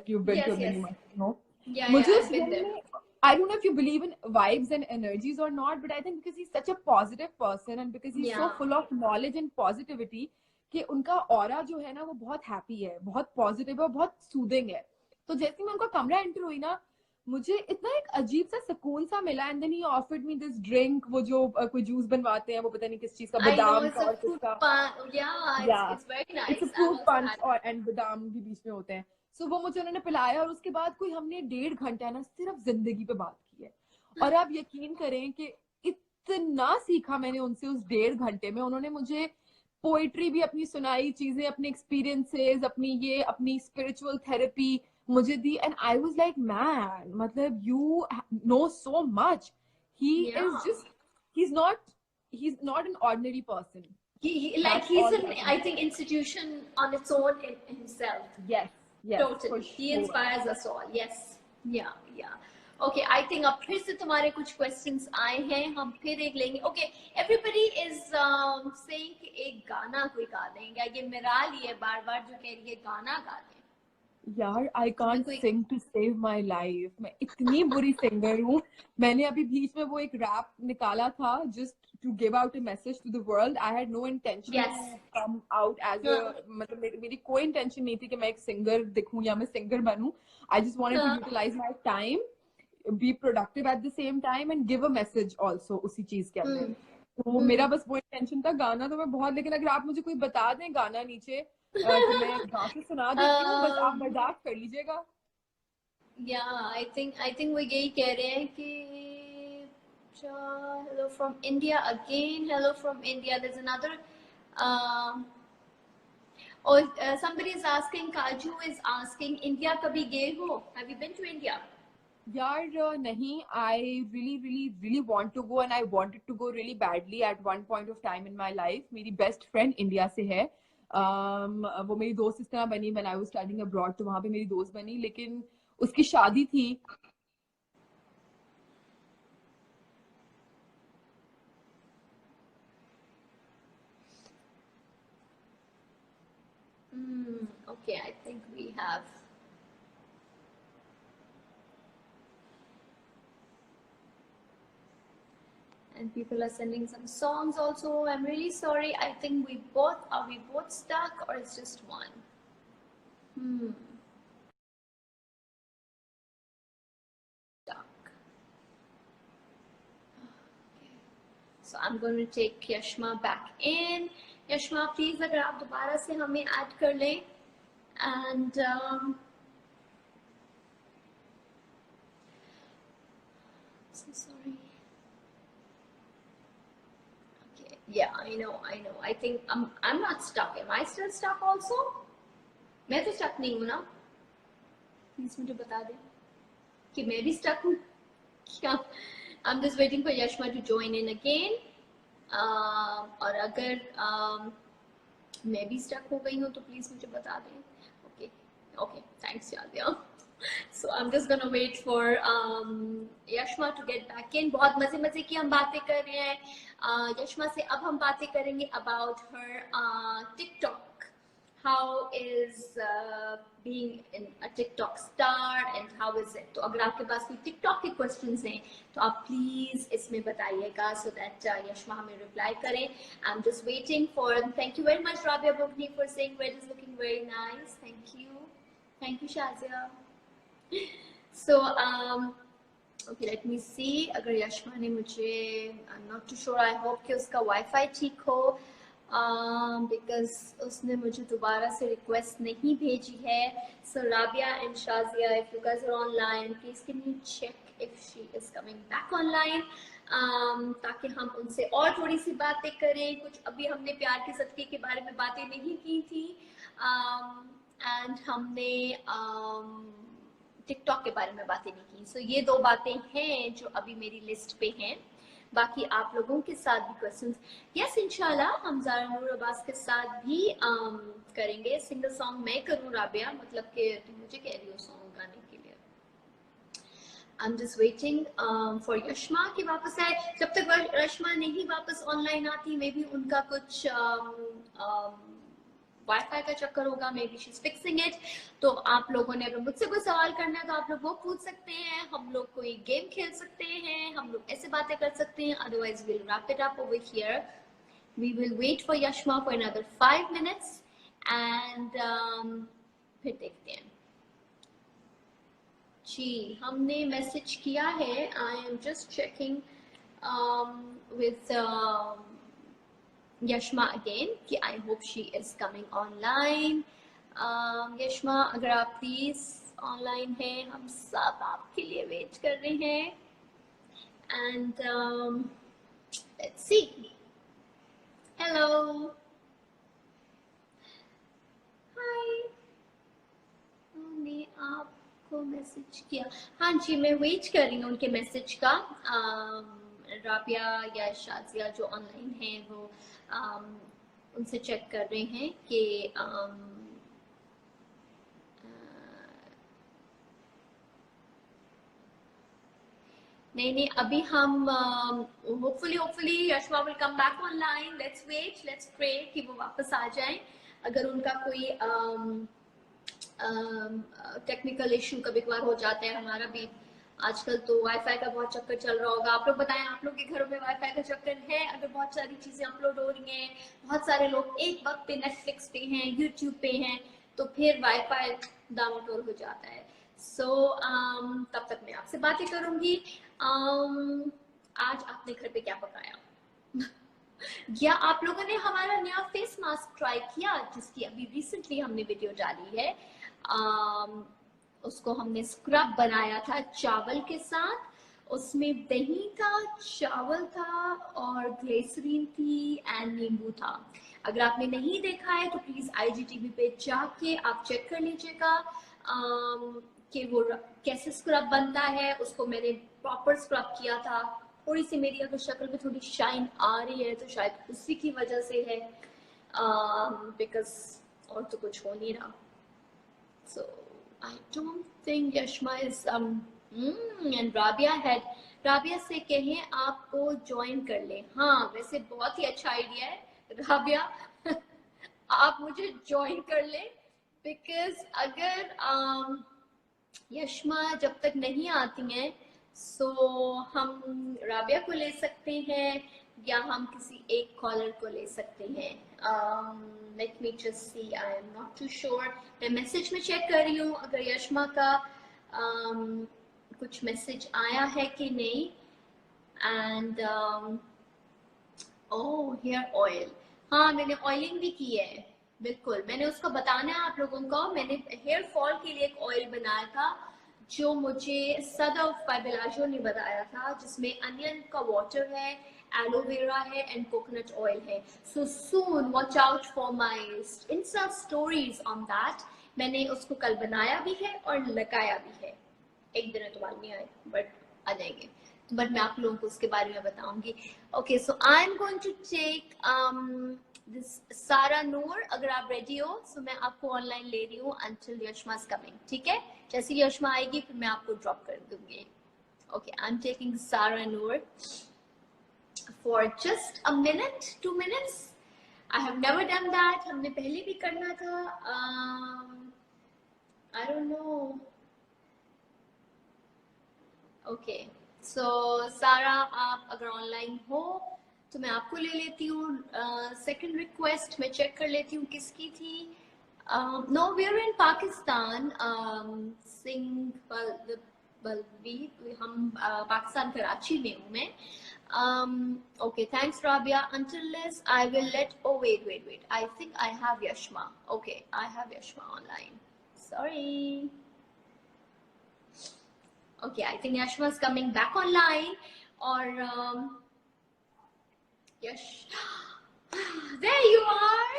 you've been to Yes, it, then yes, you must know। yeah, मुझे I've उस been room there. में, I don't know if you believe in vibes and energies or not, but I think because he's such a positive person and because he's so full of knowledge and positivity कि उनका aura जो है ना वो बहुत happy है, बहुत positive है और बहुत सूदिंग है। तो जैसे मैं उनका कमरा एंटर हुई ना, मुझे इतना एक अजीब सा सुकून सा मिला। And then he offered me this drink, वो जो कोई जूस बनवाते हैं, वो पता नहीं किस चीज का, I know बादाम it's का a और fruit किसका, punch. Yeah, yeah it's very it's a nice. I've fruit also punch had. और एंड बादाम भी बीच में होते हैं। सो वो मुझे उन्होंने पिलाया और उसके बाद कोई हमने 1.5 घंटा ना सिर्फ जिंदगी पे बात की है। और आप यकीन करें कि इतना सीखा मैंने उनसे उस 1.5 घंटे में। उन्होंने मुझे पोएट्री भी अपनी सुनाई, चीजें अपने एक्सपीरियंसेस, अपनी स्पिरिचुअल थेरेपी मुझे दी, and I was like man, मतलब you know so much. He is Yeah. Just, he's not an ordinary person. Like That's he's all an, I can I say. think, institution on its own in himself. Yes, yes, for Totally. He sure. inspires us all. Yes. Yeah, yeah. Okay, I think अब फिर से तुम्हारे कुछ questions आए हैं, हम फिर एक लेंगे. Okay, everybody is saying कि एक गाना कोई गा दें. या ये मिराल ही है बार बार जो कह रही है गाना गा दें. यार आई कांट कोई सिंग टू सेव माई लाइफ. मैं इतनी बुरी सिंगर हूँ. मैंने अभी बीच में वो एक रैप निकाला था just to give out a message to the world. I had no intention yes. To come out as a, मतलब मेरी कोई इंटेंशन नहीं थी कि मैं एक सिंगर दिखूं या मैं सिंगर बनूं. I just wanted to utilize my time, be productive at the same time and give a message also उसी चीज के अंदर. तो मेरा बस वो इंटेंशन था. गाना तो मैं बहुत, लेकिन अगर आप मुझे कोई बता दें गाना नीचे तो मैं गा के सुना देती हूँ, बस आप बर्दाश्त कर लीजिएगा. Yeah, I think वो यही कह रहे हैं कि hello from India again. Hello from India. There's another. Or somebody is asking. Kaju is asking. India कभी गए हो? Have you been to India? यार नहीं. I really want to go, and I wanted to go really badly at one point of time in my life. मेरी best friend India से है. वो मेरी दोस्त इस तरह बनी when I was studying abroad, तो वहां पे मेरी दोस्त बनी, लेकिन उसकी शादी थी. Okay, I think we have. And people are sending some songs also. I'm really sorry. I think are we both stuck or it's just one? Stuck. Okay. So I'm going to take Yashma back in. Yashma, please अगर आप दोबारा से हमें add कर लें. And so sorry. Okay, yeah, I know. I think I'm not stuck. Am I still stuck also? मैं तो stuck नहीं हूँ ना. Please मुझे बता दें कि मैं भी stuck हूँ क्या. I'm just waiting for Yashma to join in again. और अगर मैं भी stuck हो गई हूँ तो please मुझे बता दें. Okay, thanks Shazia. So I'm just gonna wait for Yashma to get back in. बहुत मजे की हम बातें कर रहे हैं. Yashma से अब हम बातें करेंगे about her TikTok. How is being a TikTok star and how is it? तो अगर आपके पास कोई TikTok के questions हैं तो आप please इसमें बताइएगा so that Yashma हमें reply करें. I'm just waiting for. Thank you very much Rabia Bukni for saying red is looking very nice. Thank you Shazia. So okay, let me see. अगर यशमा ने मुझे, I'm not too sure. I hope कि उसका Wi-Fi ठीक हो. Because उसने मुझे दोबारा से request नहीं भेजी है. So Rabia and Shazia, if you guys are online, please can you check if she is coming back online. ताकि हम उनसे और थोड़ी सी बातें करें. कुछ अभी हमने प्यार के सदके के बारे में बातें नहीं की थी. And हमने टिकटॉक के बारे में बातें नहीं की. सो ये दो बातें हैं जो अभी मेरी लिस्ट पे हैं. बाकी आप लोगों के साथ भी क्वेश्चंस, यस इंशाल्लाह हम ज़ारा नूर अब्बास के साथ भी करेंगे. सिंगल सॉन्ग मैं करूँ राबिया, मतलब कि तुम मुझे कह रही हो सॉन्ग गाने के लिए. आई am just waiting for Yashma कि वापस आए. जब तक यशमा नहीं वापस ऑनलाइन आती, मे बी उनका कुछ वाईफाई का चक्कर होगा. May be she is fixing it. तो आप लोगों ने अगर मुझसे कोई सवाल करना है तो आप लोग वो पूछ सकते हैं. हम लोग कोई गेम खेल सकते हैं, हम लोग ऐसे बातें कर सकते हैं. Otherwise will wrap it up over here. We will wait for Yashma for another 5 minutes and फिर देखते हैं. जी हमने मैसेज किया है. I am just checking with Yashma again कि I hope she is coming online. Yashma अगर आप प्लीज ऑनलाइन हैं, हम सब आपके लिए वेट कर रहे हैं. And let's see. Hello. मैंने आपको मैसेज किया। हाँ जी, मैं वेट कर रही हूँ उनके मैसेज का। राबिया या शाजिया जो ऑनलाइन है वो उनसे चेक कर रहे हैं कि नहीं अभी हम hopefully Yashma will come back online. Let's wait, let's pray कि वो वापस आ जाएं। अगर उनका कोई टेक्निकल इशू कभी कभार हो जाता है, हमारा भी आजकल तो वाईफाई का बहुत चक्कर चल रहा होगा। आप लोग बताएं, आप लोग के घरों में वाईफाई का चक्कर है? अगर बहुत सारी चीजें अपलोड हो रही हैं, बहुत सारे लोग एक वक्त पे नेटफ्लिक्स पे हैं, यूट्यूब पे हैं, तो फिर वाईफाई डाउनलोड हो जाता है। तब तक मैं आपसे बातें करूंगी। आज आपने घर पे क्या पकाया? या आप लोगों ने हमारा नया फेस मास्क ट्राई किया जिसकी अभी रिसेंटली हमने वीडियो डाली है? उसको हमने स्क्रब बनाया था चावल के साथ। उसमें दही था, चावल था और ग्लिसरीन थी एंड नींबू था। अगर आपने नहीं देखा है तो प्लीज IGTV पे जाके आप चेक कर लीजिएगा कि वो कैसे स्क्रब बनता है। उसको मैंने प्रॉपर स्क्रब किया था। थोड़ी सी मेरी अगर शक्ल में थोड़ी शाइन आ रही है तो शायद उसी की वजह से है, बिकॉज और तो कुछ हो नहीं रहा। So I don't think Yashma is and Rabia से कहें आपको ज्वाइन कर ले। हाँ वैसे बहुत ही अच्छा आइडिया है राबिया। आप मुझे ज्वाइन कर ले, बिकॉज अगर यशमा जब तक नहीं आती हैं सो हम राबिया को ले सकते हैं या हम किसी एक कॉलर को ले सकते हैं। Let me just see, I am not too sure. मैं मैसेज में चेक कर रही हूँ अगर यशमा का कुछ मैसेज आया है कि नहीं। एंड ओह हेयर ऑयल, हाँ मैंने ऑयलिंग भी की है। बिल्कुल, मैंने उसको बताना है आप लोगों को। मैंने हेयर फॉल के लिए एक ऑयल बनाया था जो मुझे सदफ फाइबिलाजो ने बताया था, जिसमें अनियन का वाटर है, एलोवेरा है एंड कोकोनट ऑयल है। So soon watch out for my insta stories on that. मैंने उसको कल बनाया भी है और लगाया भी है। एक दिन तो बाद नहीं आए बट आ जाएंगे, बट मैं आप लोगों को उसके बारे में बताऊंगी। Okay, so I am going to take this Sara Noor. अगर आप रेडी हो तो मैं आपको ऑनलाइन ले रही हूँ अंटिल यशमा इज कमिंग, ठीक है? जैसे ही यशमा आएगी फिर मैं आपको ड्रॉप कर दूंगी। Okay, I am taking Sara Noor for just a minute, 2 minutes। I have never done that. हमने पहले भी करना था। I don't know. Okay, so Sara आप अगर ऑनलाइन हो तो मैं आपको ले लेती हूँ। सेकंड रिक्वेस्ट मैं चेक कर लेती हूँ किसकी थी। No, we are in Pakistan. Singh Balveer, हम पाकिस्तान कराची में हूँ मैं। Okay, thanks Rabia. Until this, I will let. Oh wait. I think I have Yashma. Okay, I have Yashma online. Sorry. Okay, I think Yashma is coming back online. Or Yash, there you are.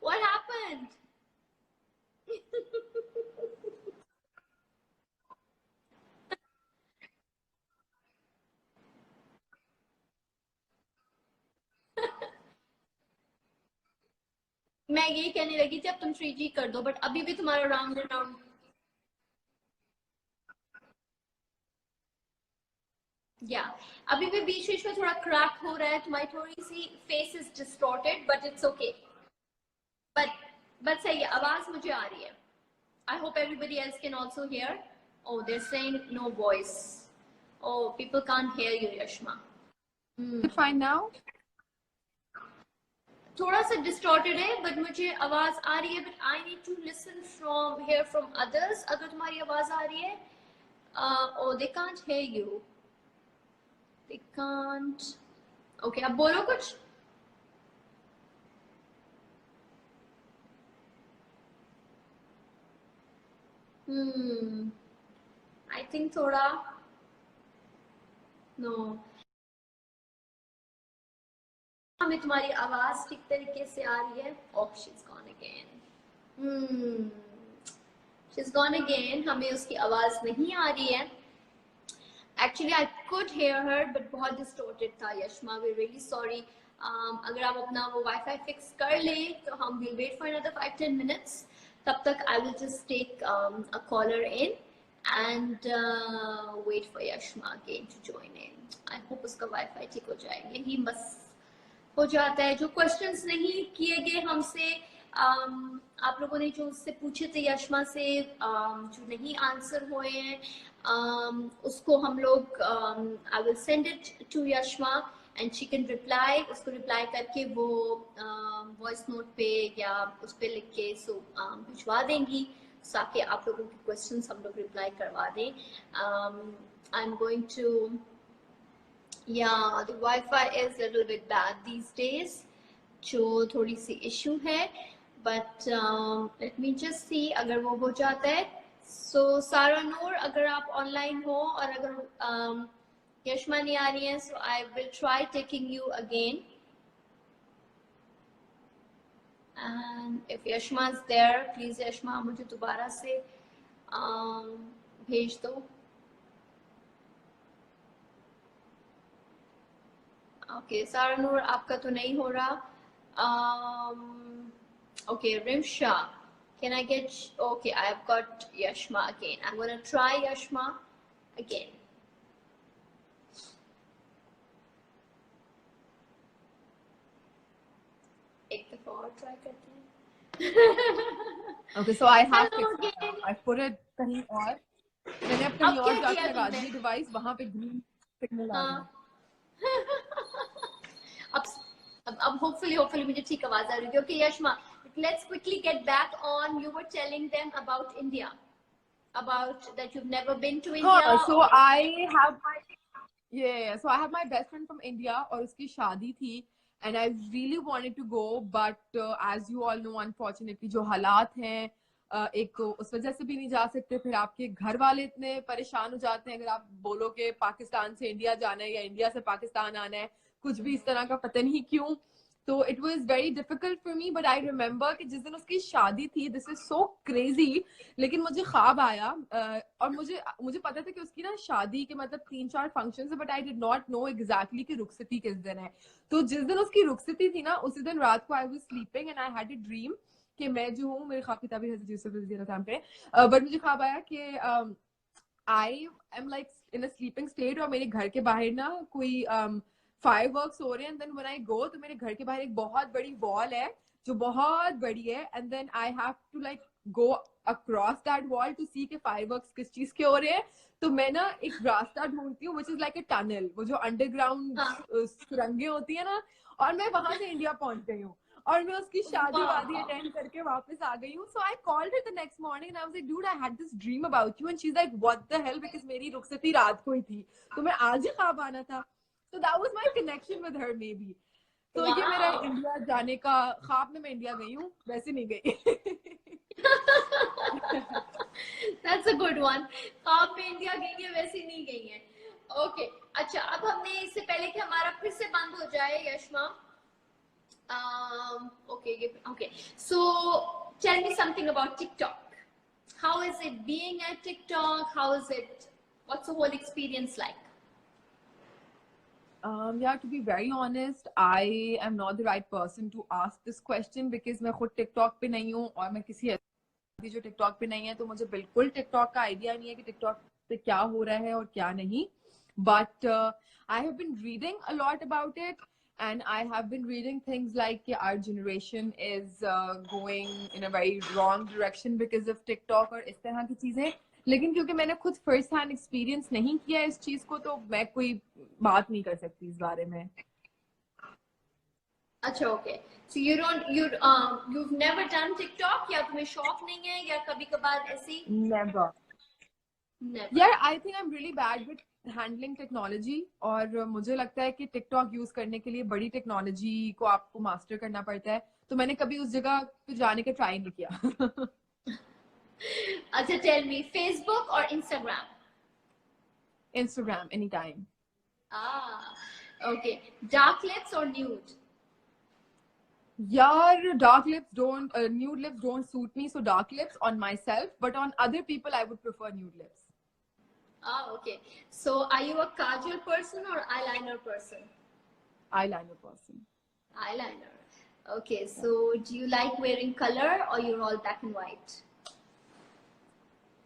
What happened? मैं ये कहने लगी थी अब तुम 3G कर दो, but अभी भी तुम्हारा राउंड एंड राउंड। या अभी भी बीच बीच में थोड़ा क्रैक हो रहा है। तुम्हारी थोड़ी सी face is distorted but it's okay. But but सही है, आवाज मुझे आ रही है। I hope everybody else can also hear. Oh, they're saying no voice. Oh, people can't hear you, Yashma. Is it fine now? थोड़ा सा डिस्टॉर्टेड है but मुझे आवाज आ रही है। But I need to listen from here from others. अगर तुम्हारी आवाज आ रही है, oh, they can't hear you. They can't. Okay, अब बोलो कुछ। I think थोड़ा no. हमें तुम्हारी आवाज ठीक तरीके से आ रही है। Oh, she's gone again. she's gone again. हमें उसकी आवाज नहीं आ रही है. Actually, I could hear her, but बहुत distorted था. Yashma, we're really sorry. अगर आप अपना वो Wi-Fi fix कर ले, तो हम will wait for another 5-10 minutes. तब तक I will just take a caller in and wait for Yashma again to join in. I hope उसका Wi-Fi ठीक हो जाए. यही बस हो जाता है. जो क्वेश्चंस नहीं किए गए हमसे, आप लोगों ने जो उससे पूछे थे यशमा से, जो नहीं आंसर हुए हैं, उसको हम लोग I will send it to Yashma and she can reply. उसको रिप्लाई करके वो वॉइस नोट पे या उस पे लिख के भिजवा देंगी, ताकि आप लोगों के क्वेश्चंस हम लोग रिप्लाई करवा दें. I am going to Yeah, the Wi-Fi is a little bit bad these days, जो थोड़ी सी इशू है, but let me just see अगर वो हो जाता है. So सारा नूर, अगर आप ऑनलाइन हो और अगर यशमा नहीं आ रही है, so I will try taking you again. And if Yashma is there, please Yashma मुझे दोबारा से भेज दो. Okay, Sarah Noor, आपका तो नहीं हो रहा. Okay, Rimsha, can I get? Okay, I've got Yashma again. I'm gonna try Yashma again. एक दफा और try करते हैं. Okay, so I have Hello fixed it now. again. I put it कहीं और, मैंने अब कहीं अब और क्या जाके किया लगा तुमने? दी डिवाइस, वहाँ पे ग्रीन सिग्नल आ रहा है. अब hopefully मुझे ठीक आवाज आ रही है. Okay, Yashma, let's quickly get back on. You were telling them about India, about that you've never been to India. So I have so I have my best friend from India और उसकी शादी थी, and I really wanted to go, but as you all know, unfortunately जो हालात हैं, एक तो उस वजह से भी नहीं जा सकते. फिर आपके घर वाले इतने परेशान हो जाते हैं अगर आप बोलो कि पाकिस्तान से इंडिया जाना है या इंडिया से पाकिस्तान आना है, कुछ भी इस तरह का, पता नहीं क्यों. तो it was very difficult for me. But I remember कि जिस दिन उसकी शादी थी, दिस इज सो क्रेजी, लेकिन मुझे ख्वाब आया और मुझे पता था कि उसकी ना शादी के मतलब 3-4 फंक्शन है, but I did not know exactly कि रुखसती किस दिन है. तो जिस दिन उसकी रुखसती थी ना, उसी दिन रात को I was sleeping and I had a dream कि मैं जो हूँ, मेरे ख्वाब किताबी हज़रत यूसुफ रज़ियल्लाहु पे, बट मुझे ख्वाब आया कि I am like in a sleeping state और मेरे घर के बाहर ना कोई फायरवर्क्स हो रहे हैं. एंड देन व्हेन आई गो, तो मेरे घर के बाहर एक बहुत बड़ी वॉल है जो बहुत बड़ी है, and then I have to like go across that wall to see के फायरवर्क्स किस चीज के हो रहे हैं. तो मैं ना एक रास्ता ढूंढती हूँ which is like a tunnel, वो जो अंडरग्राउंड सुरंगें होती है ना, और मैं वहां से इंडिया पहुंच गई हूँ और मैं उसकी शादी वादी अटेंड करके वापस आ गई हूँ. So I called her the next morning and I was like, dude, I had this dream about you. And she is like, what the hell, because मेरी रुखसती रात को ही थी, तो मैं आज ही ख्वाब आना था. So that was my connection with her maybe. तो ये मेरा इंडिया जाने का ख्वाब में मैं इंडिया गई हूँ, वैसे नहीं गई. That's a good one. ख्वाब में इंडिया गई है, वैसे नहीं गई है. Okay, अच्छा, अब हमने इससे पहले कि हमारा फिर से बंद हो जाए Yashma, okay. So tell me something about TikTok. How is it being at TikTok? What's the whole experience like? Yeah, to be very honest, I am not the right person to ask this question because मैं खुद TikTok पे नहीं हूँ और मैं किसी ऐसी जो TikTok पे नहीं है, तो मुझे बिल्कुल TikTok का आइडिया नहीं है कि TikTok पे क्या हो रहा है और क्या नहीं. But I have been reading a lot about it, and I have been reading things like कि our generation is going in a very wrong direction because of TikTok और इस तरह की चीजें. लेकिन क्योंकि मैंने खुद फर्स्ट हैंड एक्सपीरियंस नहीं किया इस चीज को, तो मैं कोई बात नहीं कर सकती इस बारे में. अच्छा, okay. So you've never done TikTok, या तुम्हें शौक नहीं है, या कभी कभार ऐसी? Never. Yeah, I think I'm really bad with handling technology, और मुझे लगता है कि TikTok यूज करने के लिए बड़ी टेक्नोलॉजी को आपको मास्टर करना पड़ता है, तो मैंने कभी उस जगह पे जाने का ट्राई नहीं किया. अच्छा, tell me, Facebook or Instagram? Instagram, anytime. Okay. Dark lips or nude? Yeah, dark lips don't, nude lips don't suit me. So dark lips on myself, but on other people, I would prefer nude lips. Ah, okay. So are you a kajal person or eyeliner person? Eyeliner person. Eyeliner. Okay, so do you like wearing color or you're all black and white?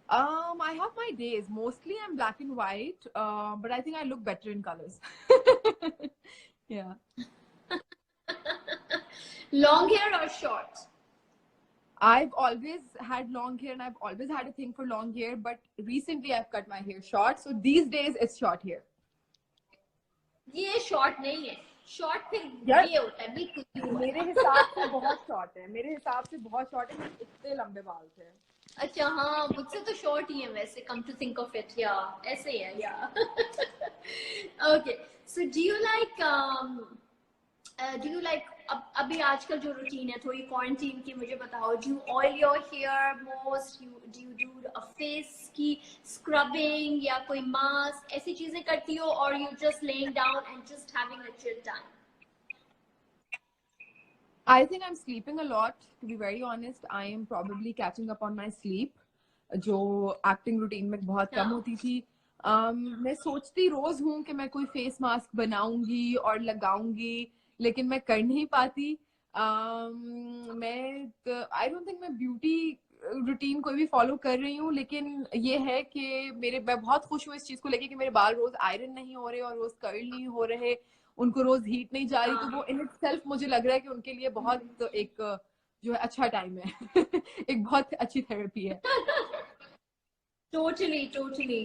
I have my days. Mostly I'm black and white, but I think I look better in colors. Yeah. Long hair or short? I've always had long hair and I've always had a thing for long hair, but recently I've cut my hair short. So these days it's short hair. ये short नहीं है. Short फिर यार ये होता है बिल्कुल ये हुआ मेरे है. हिसाब से बहुत शॉर्ट है, मेरे हिसाब से बहुत शॉर्ट है, मेरे इतने लंबे बाल थे. अच्छा हाँ मुझसे तो short ही है वैसे. Come to think of it, yeah, ऐसे ही है, yeah. Okay, so do you like अभी आजकल जो रूटीन है थोड़ी क्वारंटीन की मुझे बताओ. Do you oil your hair most? Do you do a face की scrubbing या कोई mask ऐसी चीजें करती हो, or you just laying down and just having a chill time? I think I'm sleeping a lot. To be very honest, I am probably catching up on my sleep, जो acting routine में बहुत कम होती थी. मैं सोचती रोज हूँ कि मैं कोई फेस मास्क बनाऊंगी और लगाऊंगी, लेकिन मैं कर नहीं पाती. मैं आई डोंट थिंक मैं ब्यूटी रूटीन कोई भी फॉलो कर रही हूँ, लेकिन ये है कि मैं बहुत खुश हूँ इस चीज को लेके कि मेरे बाल रोज आयरन नहीं हो रहे और रोज कर्ल नहीं हो रहे, उनको रोज हीट नहीं जा रही. तो वो इन इटसेल्फ मुझे लग रहा है कि उनके लिए बहुत एक जो है अच्छा टाइम है. एक बहुत अच्छी थेरेपी है. Totally,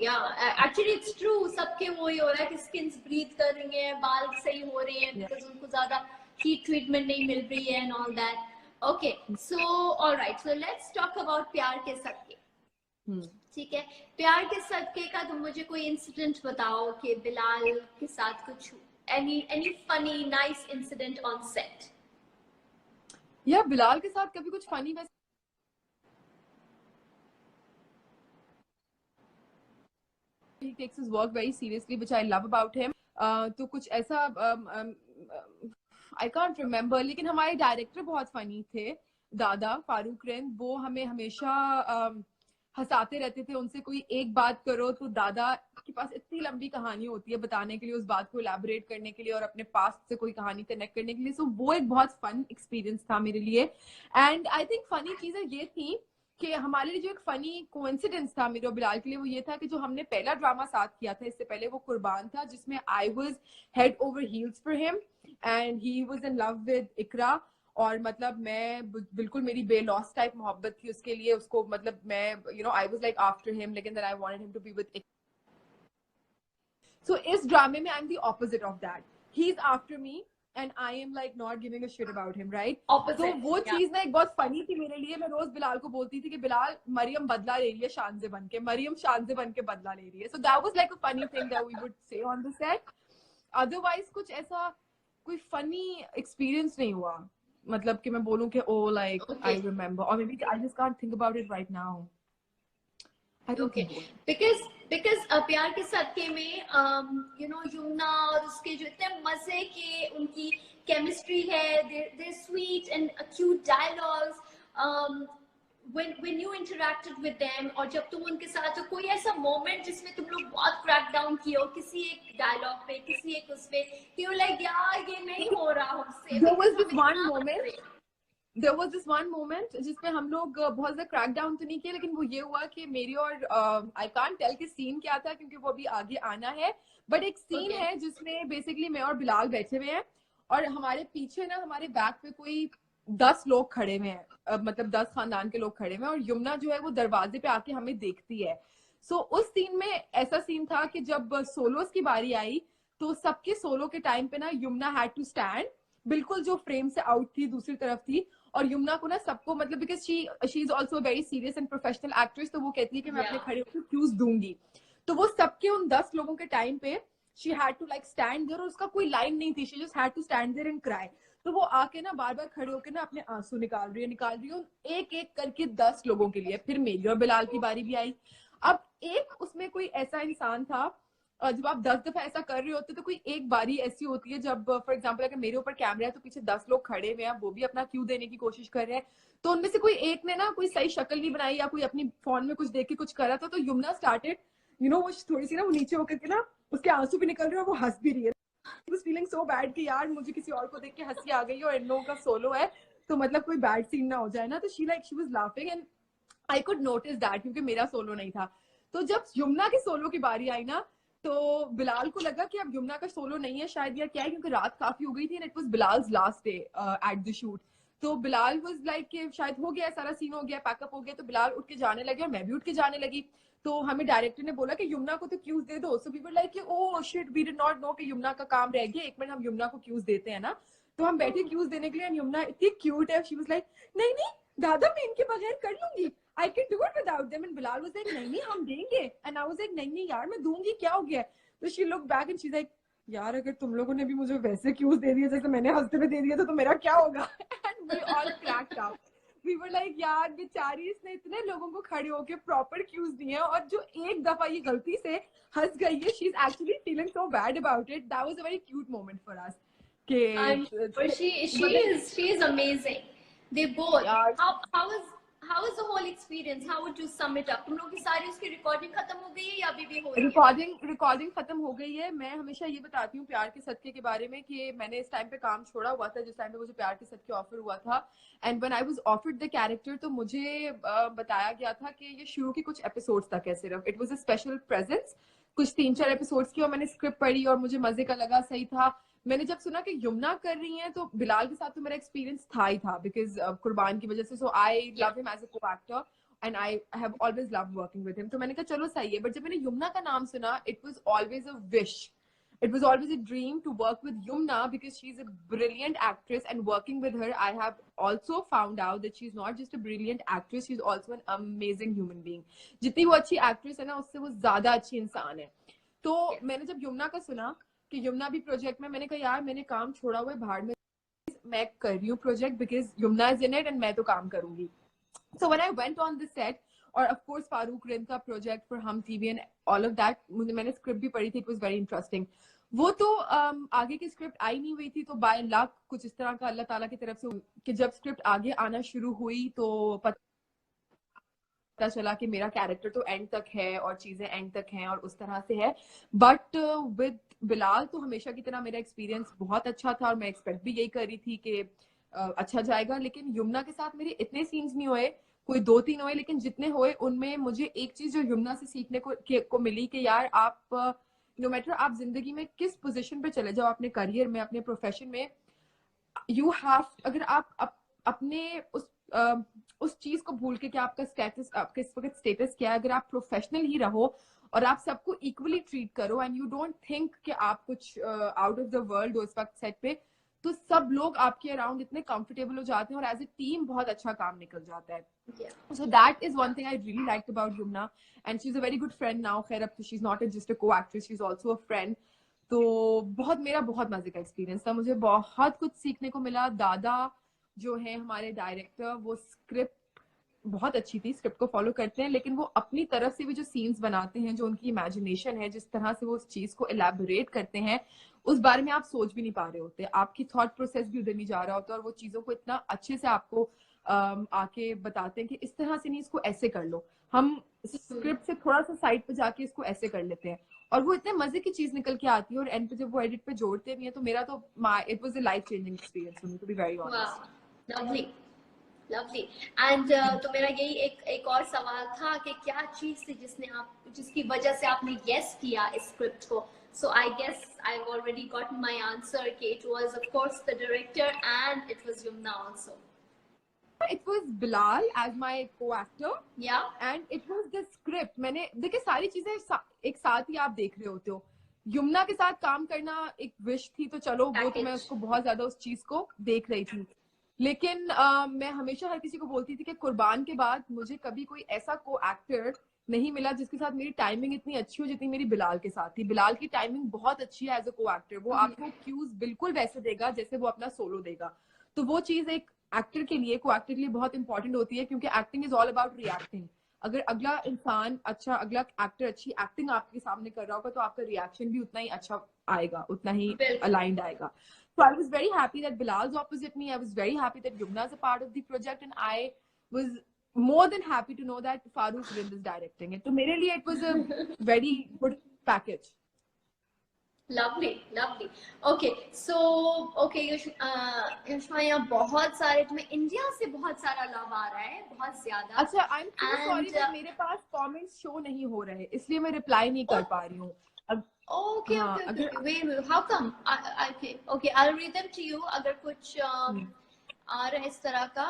yeah. Actually, it's true. सबके वो ही हो रहा है कि skins breathe कर रही हैं, बाल सही हो रहे हैं because उनको ज़्यादा heat treatment नहीं मिल रही है and all that. Okay, so all right. So let's talk about प्यार के सदके. ठीक है. प्यार के सदके का तुम मुझे कोई incident बताओ कि बिलाल के साथ कुछ any funny nice incident on set. या बिलाल के साथ कभी कुछ फनी वैसे he takes his work very seriously, which I love about him. तो कुछ ऐसा I can't remember, लेकिन हमारे डायरेक्टर बहुत फनी थे, दादा फारूक रैन. वो हमें हमेशा हंसाते रहते थे. उनसे कोई एक बात करो तो दादा के पास इतनी लंबी कहानी होती है बताने के लिए, उस बात को इलैबोरेट करने के लिए और अपने पास्ट से कोई कहानी कनेक्ट करने के लिए. सो वो एक बहुत फन एक्सपीरियंस था मेरे लिए. एंड आई थिंक फनी चीजें ये थी कि हमारे लिए जो एक फनी कोइंसिडेंस था मेरे और बिलाल के लिए, वो ये था कि जो हमने पहला ड्रामा साथ किया था इससे पहले, वो कुर्बान था, जिसमें I was head over heels for him and he was in love with Iqra. और मतलब मैं बिल्कुल, मेरी बेलॉस टाइप मोहब्बत थी उसके लिए. उसको मतलब मैं I was like after him, लेकिन then I wanted him to be with. So इस ड्रामे में I am the opposite of that. He is after me and I am like not giving a shit about him, right? Opposite, तो वो चीज ना एक बहुत फनी थी मेरे लिए. मैं रोज बिलाल को बोलती थी कि बिलाल, मरियम बदला ले रही है शान से बन के, मरियम शान से बन के बदला ले रही है. So that was like a funny thing that we would say on the set. Otherwise कुछ ऐसा कोई funny experience नहीं हुआ, मतलब कि मैं बोलूं कि oh like I remember, or maybe I just can't think about it right now. I don't think so. because प्यार के सदके में यमुना और उसके जो इतने मजे के उनकी केमिस्ट्री है, they're sweet and cute dialogues. When you interacted with them, और जब तुम उनके साथ, तो कोई ऐसा मोमेंट जिसमें तुम लोग बहुत क्रैक डाउन किए हो किसी एक डायलॉग पे, किसी एक उस पे, कि यू लाइक यार ये नहीं हो रहा हमसे. There was this one moment जिसमें हम लोग बहुत ज्यादा क्रैक डाउन तो नहीं किए, लेकिन वो ये हुआ कि मेरी और आई कांट टेल कि सीन क्या था क्योंकि वो अभी आगे आना है, बट एक सीन है जिसमें बेसिकली मैं और बिलाल बैठे हुए हैं और हमारे पीछे ना, हमारे बैक पे कोई 10 लोग खड़े हुए हैं, मतलब 10 खानदान के लोग खड़े हुए हैं, और यमुना जो है वो दरवाजे पे आके हमें देखती है. सो उस सीन में ऐसा सीन था कि जब सोलोस की बारी आई तो सबके सोलो के टाइम पे ना यमुना हैड टू स्टैंड, बिल्कुल जो फ्रेम से आउट थी दूसरी तरफ थी, और यमुना को ना सबको मतलब because she is also very serious and professional actress, तो वो कहती है कि मैं अपने खड़े होकर क्यूज दूंगी. तो वो सबके उन 10 लोगों के टाइम पे she had to like stand there, और उसका कोई लाइन नहीं थी, she just had to stand there and cry. तो वो आके ना बार बार खड़े होकर ना अपने आंसू निकाल रही है एक एक करके 10 लोगों के लिए. फिर मेरी और बिलाल की बारी भी आई. अब एक उसमें कोई ऐसा इंसान था जब आप 10 दफा ऐसा कर रहे होते तो कोई एक बारी ऐसी होती है जब फॉर एग्जाम्पल अगर मेरे ऊपर कैमरा है तो पीछे 10 लोग खड़े हुए हैं, वो भी अपना क्यू देने की कोशिश कर रहे हैं, तो उनमें से कोई एक ने ना कोई सही शक्ल नहीं बनाई या कोई अपनी फोन में कुछ देख के कुछ करा था, तो यमुना स्टार्टेड वो थोड़ी सी ना वो नीचे होकर के ना उसके आंसू भी निकल रहे हैं और वो हंस भी रही है। was feeling so bad कि यार मुझे किसी और को देख के हंसी आ गई और इन लोगों का सोलो है तो मतलब कोई बैड सीन ना हो जाए ना, तो she was laughing and I could notice that क्योंकि मेरा सोलो नहीं था। तो जब यमुना के सोलो की बारी आई ना तो बिलाल को लगा कि अब यमुना का सोलो नहीं है शायद, या क्या है, क्योंकि रात काफी हो गई थी and it was Bilal's last day at the shoot. तो बिलाल वाज लाइक कि शायद हो गया, सारा सीन हो गया, पैकअप हो गया, तो बिलाल उठ के जाने लगे और मैं भी उठ के जाने लगी। तो हमें डायरेक्टर ने बोला कि यमुना को तो क्यूज दे दो, so we were like oh shit we did not know कि यमुना का काम रह गया, एक मिनट हम यमुना को क्यूज देते हैं ना। तो हम बैठे क्यूज देने के लिए एंड यमुना इतनी क्यूट है, शी वाज लाइक नहीं नहीं दादा मैं इनके बगैर कर लूंगी, I can do it without them. And Bilal was like, नहीं नहीं हम देंगे. And I was like, नहीं नहीं यार मैं दूंगी, क्या हो गया. तो she looked back and she's like, यार अगर तुम लोगों ने भी मुझे वैसे क्यूज दे दिए जैसे मैंने हंसते हुए दे दिया तो मेरा क्या होगा. And we all cracked up. We were like यार बेचारी इसने इतने लोगों को खड़े होके प्रॉपर क्यूज दिए और जो एक दफा ये गलती से हंस गई है, she's actually feeling so bad about it. That was a very cute moment for us. But she is amazing. They both. यार How was the whole experience? How would you sum it up? तुम लोग की सारी उसकी recording खत्म हो गई है या अभी भी हो रही है? रिकॉर्डिंग खत्म हो गई है। मैं हमेशा ये बताती हूँ प्यार के सदके के बारे में कि मैंने इस टाइम पे काम छोड़ा हुआ था जिस टाइम पे मुझे प्यार के सदके ऑफर हुआ था, and when I was offered the character तो मुझे बताया गया था कि ये शुरू के कुछ एपिसोड्स तक है सिर्फ, it was a special presence, कुछ 3-4 एपिसोड्स की, और मैंने स्क्रिप्ट पढ़ी और मुझे मजे का लगा, सही था। मैंने जब सुना कि यमुना कर रही हैं तो बिलाल के साथ तो मेरा एक्सपीरियंस था ही था बिकॉज कुर्बान की वजह से, so I love him as a co actor and I have always loved working with him. तो मैंने कहा चलो सही है, बट जब मैंने यमुना का नाम सुना it was always a wish, it was always a dream to work with Yumna because she's a brilliant actress, and working with her I have also found out that she's not just a brilliant actress, she's also an amazing human being. जितनी वो अच्छी actress है ना उससे वो ज्यादा अच्छी इंसान है। तो मैंने जब यमुना का सुना कि यमुना भी प्रोजेक्ट में, मैंने कहा यार मैंने काम छोड़ा हुआ है भाड़ में, मैं कर रही हूँ project because Yamuna is in it and मैं तो काम करूंगी। So when I went on the set, और of course फारूक रिंद का प्रोजेक्ट फॉर हम TV and all of that, मैंने स्क्रिप्ट भी पढ़ी थी, इट वाज वेरी इंटरेस्टिंग। वो तो आगे की स्क्रिप्ट आई नहीं हुई थी, तो बाय लक कुछ इस तरह का अल्लाह ताला की तरफ से कि जब स्क्रिप्ट आगे आना शुरू हुई तो पता चला कि मेरा कैरेक्टर तो एंड तक है और चीजें एंड तक हैं और उस तरह से है। बट विद बिलाल तो हमेशा की तरह मेरा एक्सपीरियंस बहुत अच्छा था और मैं एक्सपेक्ट भी यही कर रही थी कि अच्छा जाएगा। लेकिन यमुना के साथ मेरे इतने सीन्स नहीं हुए, कोई 2-3 हुए, लेकिन जितने हुए उनमें मुझे एक चीज जो यमुना से सीखने को मिली कि यार आप नो मैटर आप जिंदगी में किस पोजीशन पे चले जाओ, अपने करियर में, अपने प्रोफेशन में, यू हैव, अगर आप अपने उस चीज को भूल के कि आपका स्टेटस, आपका इस वक्त स्टेटस क्या है, अगर आप प्रोफेशनल ही रहो और आप सबको इक्वली ट्रीट करो एंड यू डोंट थिंक कि आप कुछ आउट ऑफ द वर्ल्ड हो इस वक्त सेट पे, तो सब लोग आपके अराउंड इतने कंफर्टेबल हो जाते हैं और एज ए टीम बहुत अच्छा काम निकल जाता है। So that is one thing I really liked about Yumna, and she's a very good friend now. खैर अब तो she's not just a co-actress, she's also a friend. तो मेरा बहुत मजे का एक्सपीरियंस था, मुझे बहुत कुछ सीखने को मिला। दादा जो है हमारे डायरेक्टर, वो स्क्रिप्ट बहुत अच्छी थी, स्क्रिप्ट को फॉलो करते हैं, लेकिन वो अपनी तरफ से भी जो सीन्स बनाते हैं, जो उनकी इमेजिनेशन है, जिस तरह से वो उस चीज को एलैबोरेट करते हैं, उस बारे में आप सोच भी नहीं पा रहे होते, आपकी थॉट प्रोसेस भी उधर नहीं जा रहा होता, और वो चीजों को इतना अच्छे से आपको आके बताते हैं कि इस तरह से नहीं, इसको ऐसे कर लो, हम स्क्रिप्ट से थोड़ा सा साइड पे जाके इसको ऐसे कर लेते हैं, और वो इतने मजे की चीज निकल के आती है, और एंड पे जब वो एडिट पे जोड़ते भी हैं तो मेरा तो it was a life changing experience for me to be very honest. Lovely lovely. And तो मेरा यही एक और सवाल था कि क्या चीज थी जिसकी वजह से आपने यस किया इस स्क्रिप्ट को? So I guess I've already gotten my answer. It was of course the director and it was Yumna also. It was Bilal as my co-actor. Yeah. And it was the script. मैंने देखिए सारी चीजें एक साथ ही आप देख रहे होते हो। यमुना के साथ काम करना एक विश थी, तो चलो वो तो मैं उसको बहुत ज्यादा उस चीज को देख रही थी, लेकिन मैं हमेशा हर किसी को बोलती थी कि कुर्बान के बाद मुझे कभी कोई ऐसा को एक्टर नहीं मिला जिसके साथ मेरी टाइमिंग इतनी अच्छी हो जितनी मेरी बिलाल के साथ थी। बिलाल की टाइमिंग बहुत अच्छी है एज अ को एक्टर, वो आपको क्यूज बिल्कुल वैसे देगा जैसे वो अपना सोलो देगा, तो वो चीज एक एक्टर के लिए, को एक्टर के लिए बहुत इंपॉर्टेंट होती है, क्योंकि acting is all about reacting. अगर अगला इंसान अच्छा, अगला एक्टर अच्छी एक्टिंग आपके सामने कर रहा होगा तो आपका रिएक्शन भी उतना ही अच्छा आएगा, उतना ही बिल्कुल। aligned आएगा. So I was very happy that Bilal's opposite me. I was very happy that Yumna's a part of the project, and I was more than happy to know that Farooq Rind is directing it. So मेरे लिए it was a very good package. Lovely, lovely. Okay, so okay, Yushma, यहाँ बहुत सारे, तुम्हें India से बहुत सारा love आ रहा है, बहुत ज्यादा. अच्छा, I'm so sorry And that मेरे पास comments show नहीं हो रहे, इसलिए मैं reply नहीं कर पा रही हूँ. okay, हाँ, okay, अगर okay, wait, how come? Okay, I'll read them to you. अगर कुछ आ रहा है इस तरह का.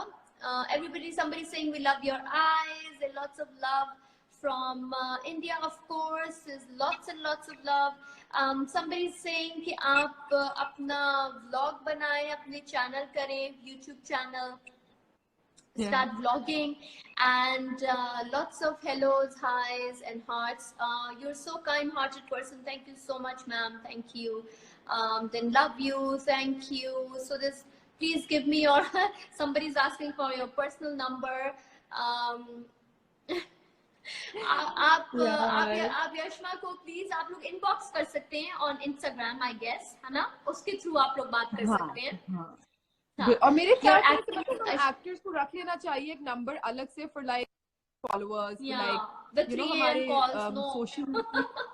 Everybody, somebody saying we love your eyes, and lots of love from India, of course, is lots and lots of love. Somebody saying कि आप अपना vlog बनाएं, अपने channel करें, YouTube channel, start vlogging, and lots of hellos, highs, and hearts. You're so kind-hearted person. Thank you so much, ma'am. Thank you. Then love you. Thank you. So this, please give me your. Somebody's asking for your personal number. आप यशमा को please आप लोग inbox कर सकते हैं on Instagram, I guess, है ना, उसके थ्रू आप लोग बात कर सकते हैं. हाँ. और मेरे ख्याल से एक्टर्स को रख लेना चाहिए एक नंबर अलग से for like followers, like you know हमारे सोशल,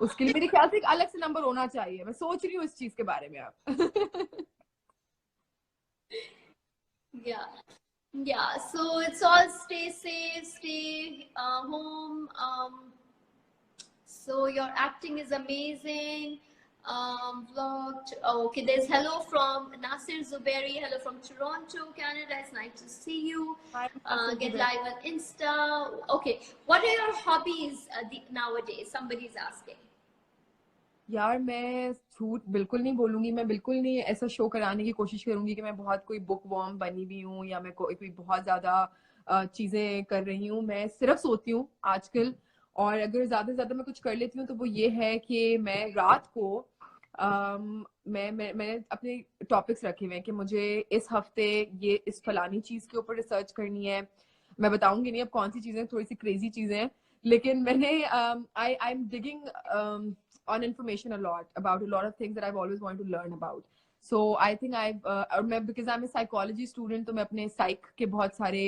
उसके लिए मेरे ख्याल से एक अलग से नंबर होना चाहिए. मैं सोच रही हूँ इस चीज के बारे में अब. Yeah, so it's all stay safe, stay home. So your acting is amazing. Vlog. Okay, there's hello from Nasir Zuberi. Hello from Toronto, Canada. It's nice to see you. Get live on Insta. Okay, what are your hobbies nowadays? Somebody's asking. यार मैं झूठ बिल्कुल नहीं बोलूंगी, मैं बिल्कुल नहीं ऐसा शो कराने की कोशिश करूंगी कि मैं बहुत कोई बुक वॉर्म बनी हुई हूँ या मैं कोई बहुत ज्यादा चीजें कर रही हूँ. मैं सिर्फ सोती हूँ आजकल, और अगर ज्यादा से ज्यादा मैं कुछ कर लेती हूँ तो वो ये है कि मैं रात को मैंने अपने टॉपिक्स रखे हुए हैं कि मुझे इस हफ्ते ये इस फलानी चीज के ऊपर रिसर्च करनी है. मैं बताऊंगी नहीं अब कौन सी चीजें, थोड़ी सी क्रेजी चीजें हैं, लेकिन मैंने I am digging on information a lot of things that I've always wanted to learn about. So I think because I'm a psychology student, तो मैं अपने psych के बहुत सारे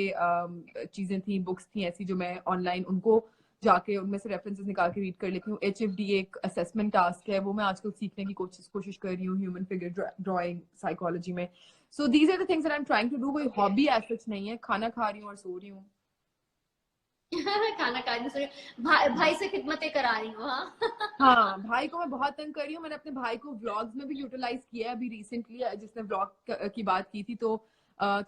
चीजें थी, बुक्स थी ऐसी जो मैं ऑनलाइन उनको जाके उनमें से रेफरेंसेस निकाल के रीड कर लेती हूँ. HFD एक असेसमेंट टास्क है, वो मैं आजकल सीखने की कोशिश कर रही हूँ ह्यूमन फिगर ड्राइंग साइकोलॉजी में. So these are the things that I'm trying to do. कोई हॉबी ऐसा नहीं है, खाना खा रही हूँ और सो रही हूँ. खाना खा रही हूँ, भाई से खिदमतें करा रही हूँ. हाँ, भाई को मैं बहुत तंग कर रही हूँ. मैंने अपने भाई को व्लॉग्स में भी यूटिलाइज किया है अभी रिसेंटली, जिसने व्लॉग की बात की थी, तो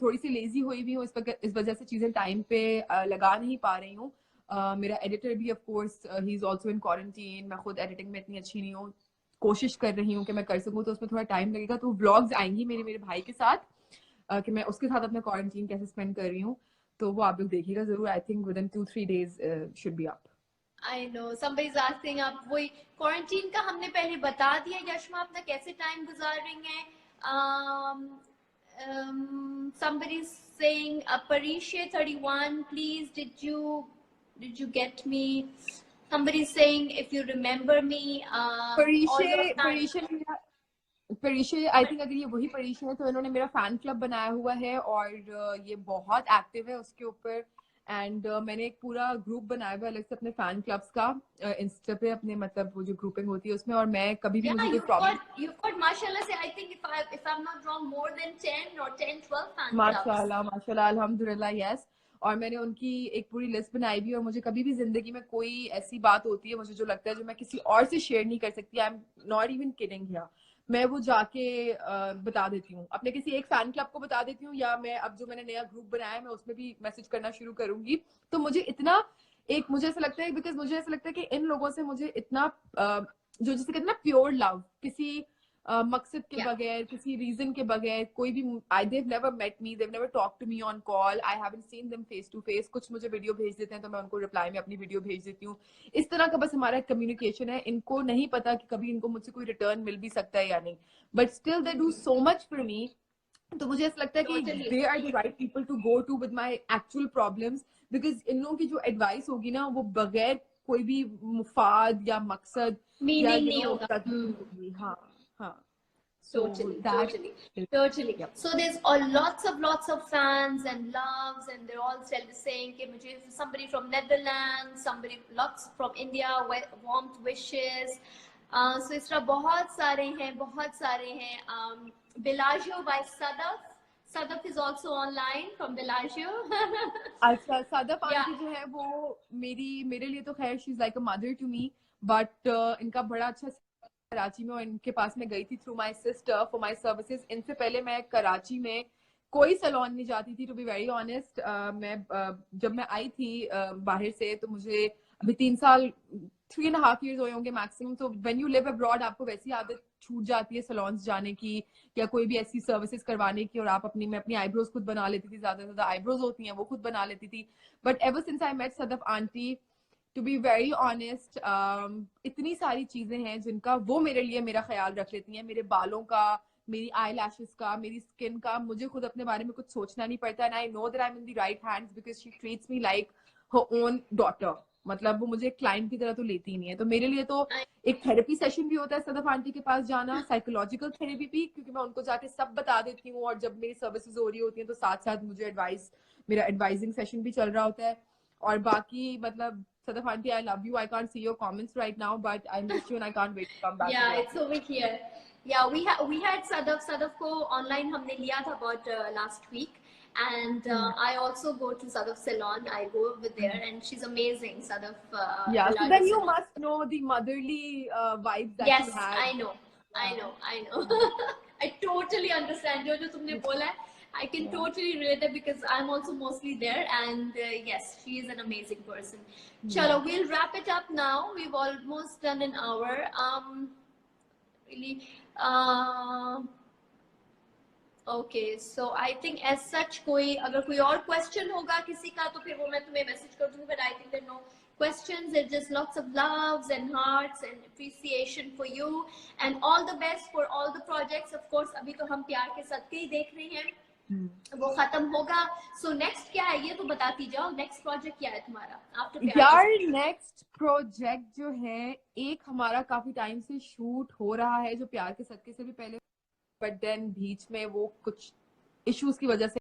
थोड़ी सी लेजी हुई भी हूँ इस वजह से चीजें टाइम पे लगा नहीं पा रही हूँ. मेरा एडिटर भी of course he is also in quarantine. मैं खुद एडिटिंग में इतनी अच्छी नहीं हूँ, कोशिश कर रही हूँ कि मैं कर सकूँ, तो उसमें थोड़ा टाइम लगेगा. तो व्लॉग्स आएंगी मेरे भाई के साथ कि मैं उसके साथ अपना क्वारंटीन कैसे स्पेंड कर रही हूँ, तो वो आप लोग देखिएगा जरूर. I think with in 2-3 days should be up. I know somebody's asking, आप वही क्वारंटीन का हमने पहले बता दिया. यशमा अपना कैसे टाइम गुजार रही हैं? Somebody's saying Parisha 31, please did you get me? Somebody's saying if you remember me. परीक्षा आई थिंक अगर ये वही परीक्षा है तो इन्होंने मेरा फैन क्लब बनाया हुआ है और ये बहुत एक्टिव है उसके ऊपर. एंड मैंने एक पूरा ग्रुप बनाया हुआ है अलग से अपने फैन क्लब्स का इंस्टा पे, अपने मतलब वो जो ग्रुपिंग होती है उसमें. और मैं कभी भी मुझे कोई प्रॉब्लम, you've got माशाल्लाह से, I think if I'm not wrong, more than 10 or 10-12 fan clubs. माशाल्लाह अल्हम्दुलिल्लाह, यस. और मैंने उनकी एक पूरी लिस्ट बनाई हुई है. और मुझे कभी भी जिंदगी में कोई ऐसी बात होती है मुझे जो लगता है जो मैं किसी और से शेयर नहीं कर सकती, आई am not even kidding here, मैं वो जाके बता देती हूँ, अपने किसी एक फैन क्लब को बता देती हूँ, या मैं अब जो मैंने नया ग्रुप बनाया है मैं उसमें भी मैसेज करना शुरू करूंगी. तो मुझे इतना मुझे ऐसा लगता है, बिकॉज मुझे ऐसा लगता है कि इन लोगों से मुझे इतना जो जिसे कहते हैं ना प्योर लव, किसी मकसद के बगैर, किसी रीजन के बगैर, कोई भी they've never met me, they've never talked to me on call, I haven't seen them face to face. कुछ मुझे वीडियो भेज देते हैं तो मैं उनको रिप्लाई में अपनी वीडियो भेज देती हूँ. इस तरह का बस हमारा कम्युनिकेशन है. इनको नहीं पता कि कभी इनको मुझसे कोई रिटर्न मिल भी सकता है या नहीं, but still they do so much for me. तो मुझे ऐसा लगता है कि Totally. They are the right people to go to with my actual problems, because इन लोगों की जो एडवाइस होगी ना वो बगैर कोई भी मुफाद या मकसद या Meaning नहीं होगा. होगी. हाँ हाँ. So Totally, that totally, is, totally. yep. So there's lots of fans and loves, and they're all saying कि मुझे somebody from Netherlands, somebody lots from India, warm wishes. So इस तरह बहुत सारे हैं. Bellagio by Sadaf. Sadaf is also online from Bellagio. अच्छा, Sadaf Yeah. Aunty जो है वो मेरे लिए तो खैर she is like a mother to me, but इनका बड़ा अच्छा कराची में, और इनके पास मैं गई थी through my sister for my services. इनसे पहले मैं कराची में कोई सैलून नहीं जाती थी, टू बी वेरी ऑनेस्ट. जब मैं आई थी बाहर से, तो मुझे अभी 3 साल 3.5 years हुए होंगे मैक्सिमम. तो व्हेन यू लिव अब्रॉड आपको वैसी आदत छूट जाती है सैलून्स जाने की या कोई भी ऐसी सर्विसेज करवाने की, और आप मैं अपनी आईब्रोज खुद बना लेती थी. ज्यादा आईब्रोज होती हैं वो खुद बना लेती थी. But ever since I met Sadaf aunty, to be very honest, इतनी सारी चीजें हैं जिनका वो मेरे लिए मेरा ख्याल रख लेती हैं. मेरे बालों का, मेरी आई लैशेस का, मेरी स्किन का, मुझे खुद अपने बारे में कुछ सोचना नहीं पड़ता. And I know that I am in the right hands because she treats me like her own daughter. मतलब वो मुझे क्लाइंट की तरह तो लेती ही नहीं है. तो मेरे लिए तो एक थेरेपी सेशन भी होता है सदफ आंटी के पास जाना, साइकोलॉजिकल थेरेपी भी, क्योंकि मैं उनको जाके सब बता देती हूँ. और जब मेरी सर्विसेज हो रही होती हैं तो साथ साथ मुझे मेरा एडवाइजिंग सेशन भी चल रहा होता है. और बाकी मतलब Sadaf aunty, I love you. I can't see your comments right now, but I miss you and I can't wait to come back. Yeah, it's over here. Yeah, we had Sadaf को online हमने लिया था about last week, and I also go to Sadaf salon. I go over there, and she's amazing, Sadaf. Yeah, so Bellagio then you salon. must know the motherly vibes that Yes, you have. I know. I totally understand जो तुमने बोला है. I can totally relate it because I'm also mostly there, and yes, she is an amazing person. Chalo, we'll wrap it up now. We've almost done an hour. Really, okay. So I think as such अगर कोई और question होगा किसी का तो फिर वो मैं तुम्हें message कर दूँगी. But I think there are no questions. There's just lots of loves and hearts and appreciation for you, and all the best for all the projects. Of course, अभी तो हम प्यार के सदके ही देख रहे हैं. वो खत्म होगा. So next क्या है ये तो बताती जाओ. Next project क्या है तुम्हारा after प्यार? यार नेक्स्ट प्रोजेक्ट जो है, एक हमारा काफी टाइम से शूट हो रहा है जो प्यार के सदके से भी पहले, बट देन बीच में वो कुछ इश्यूज की वजह से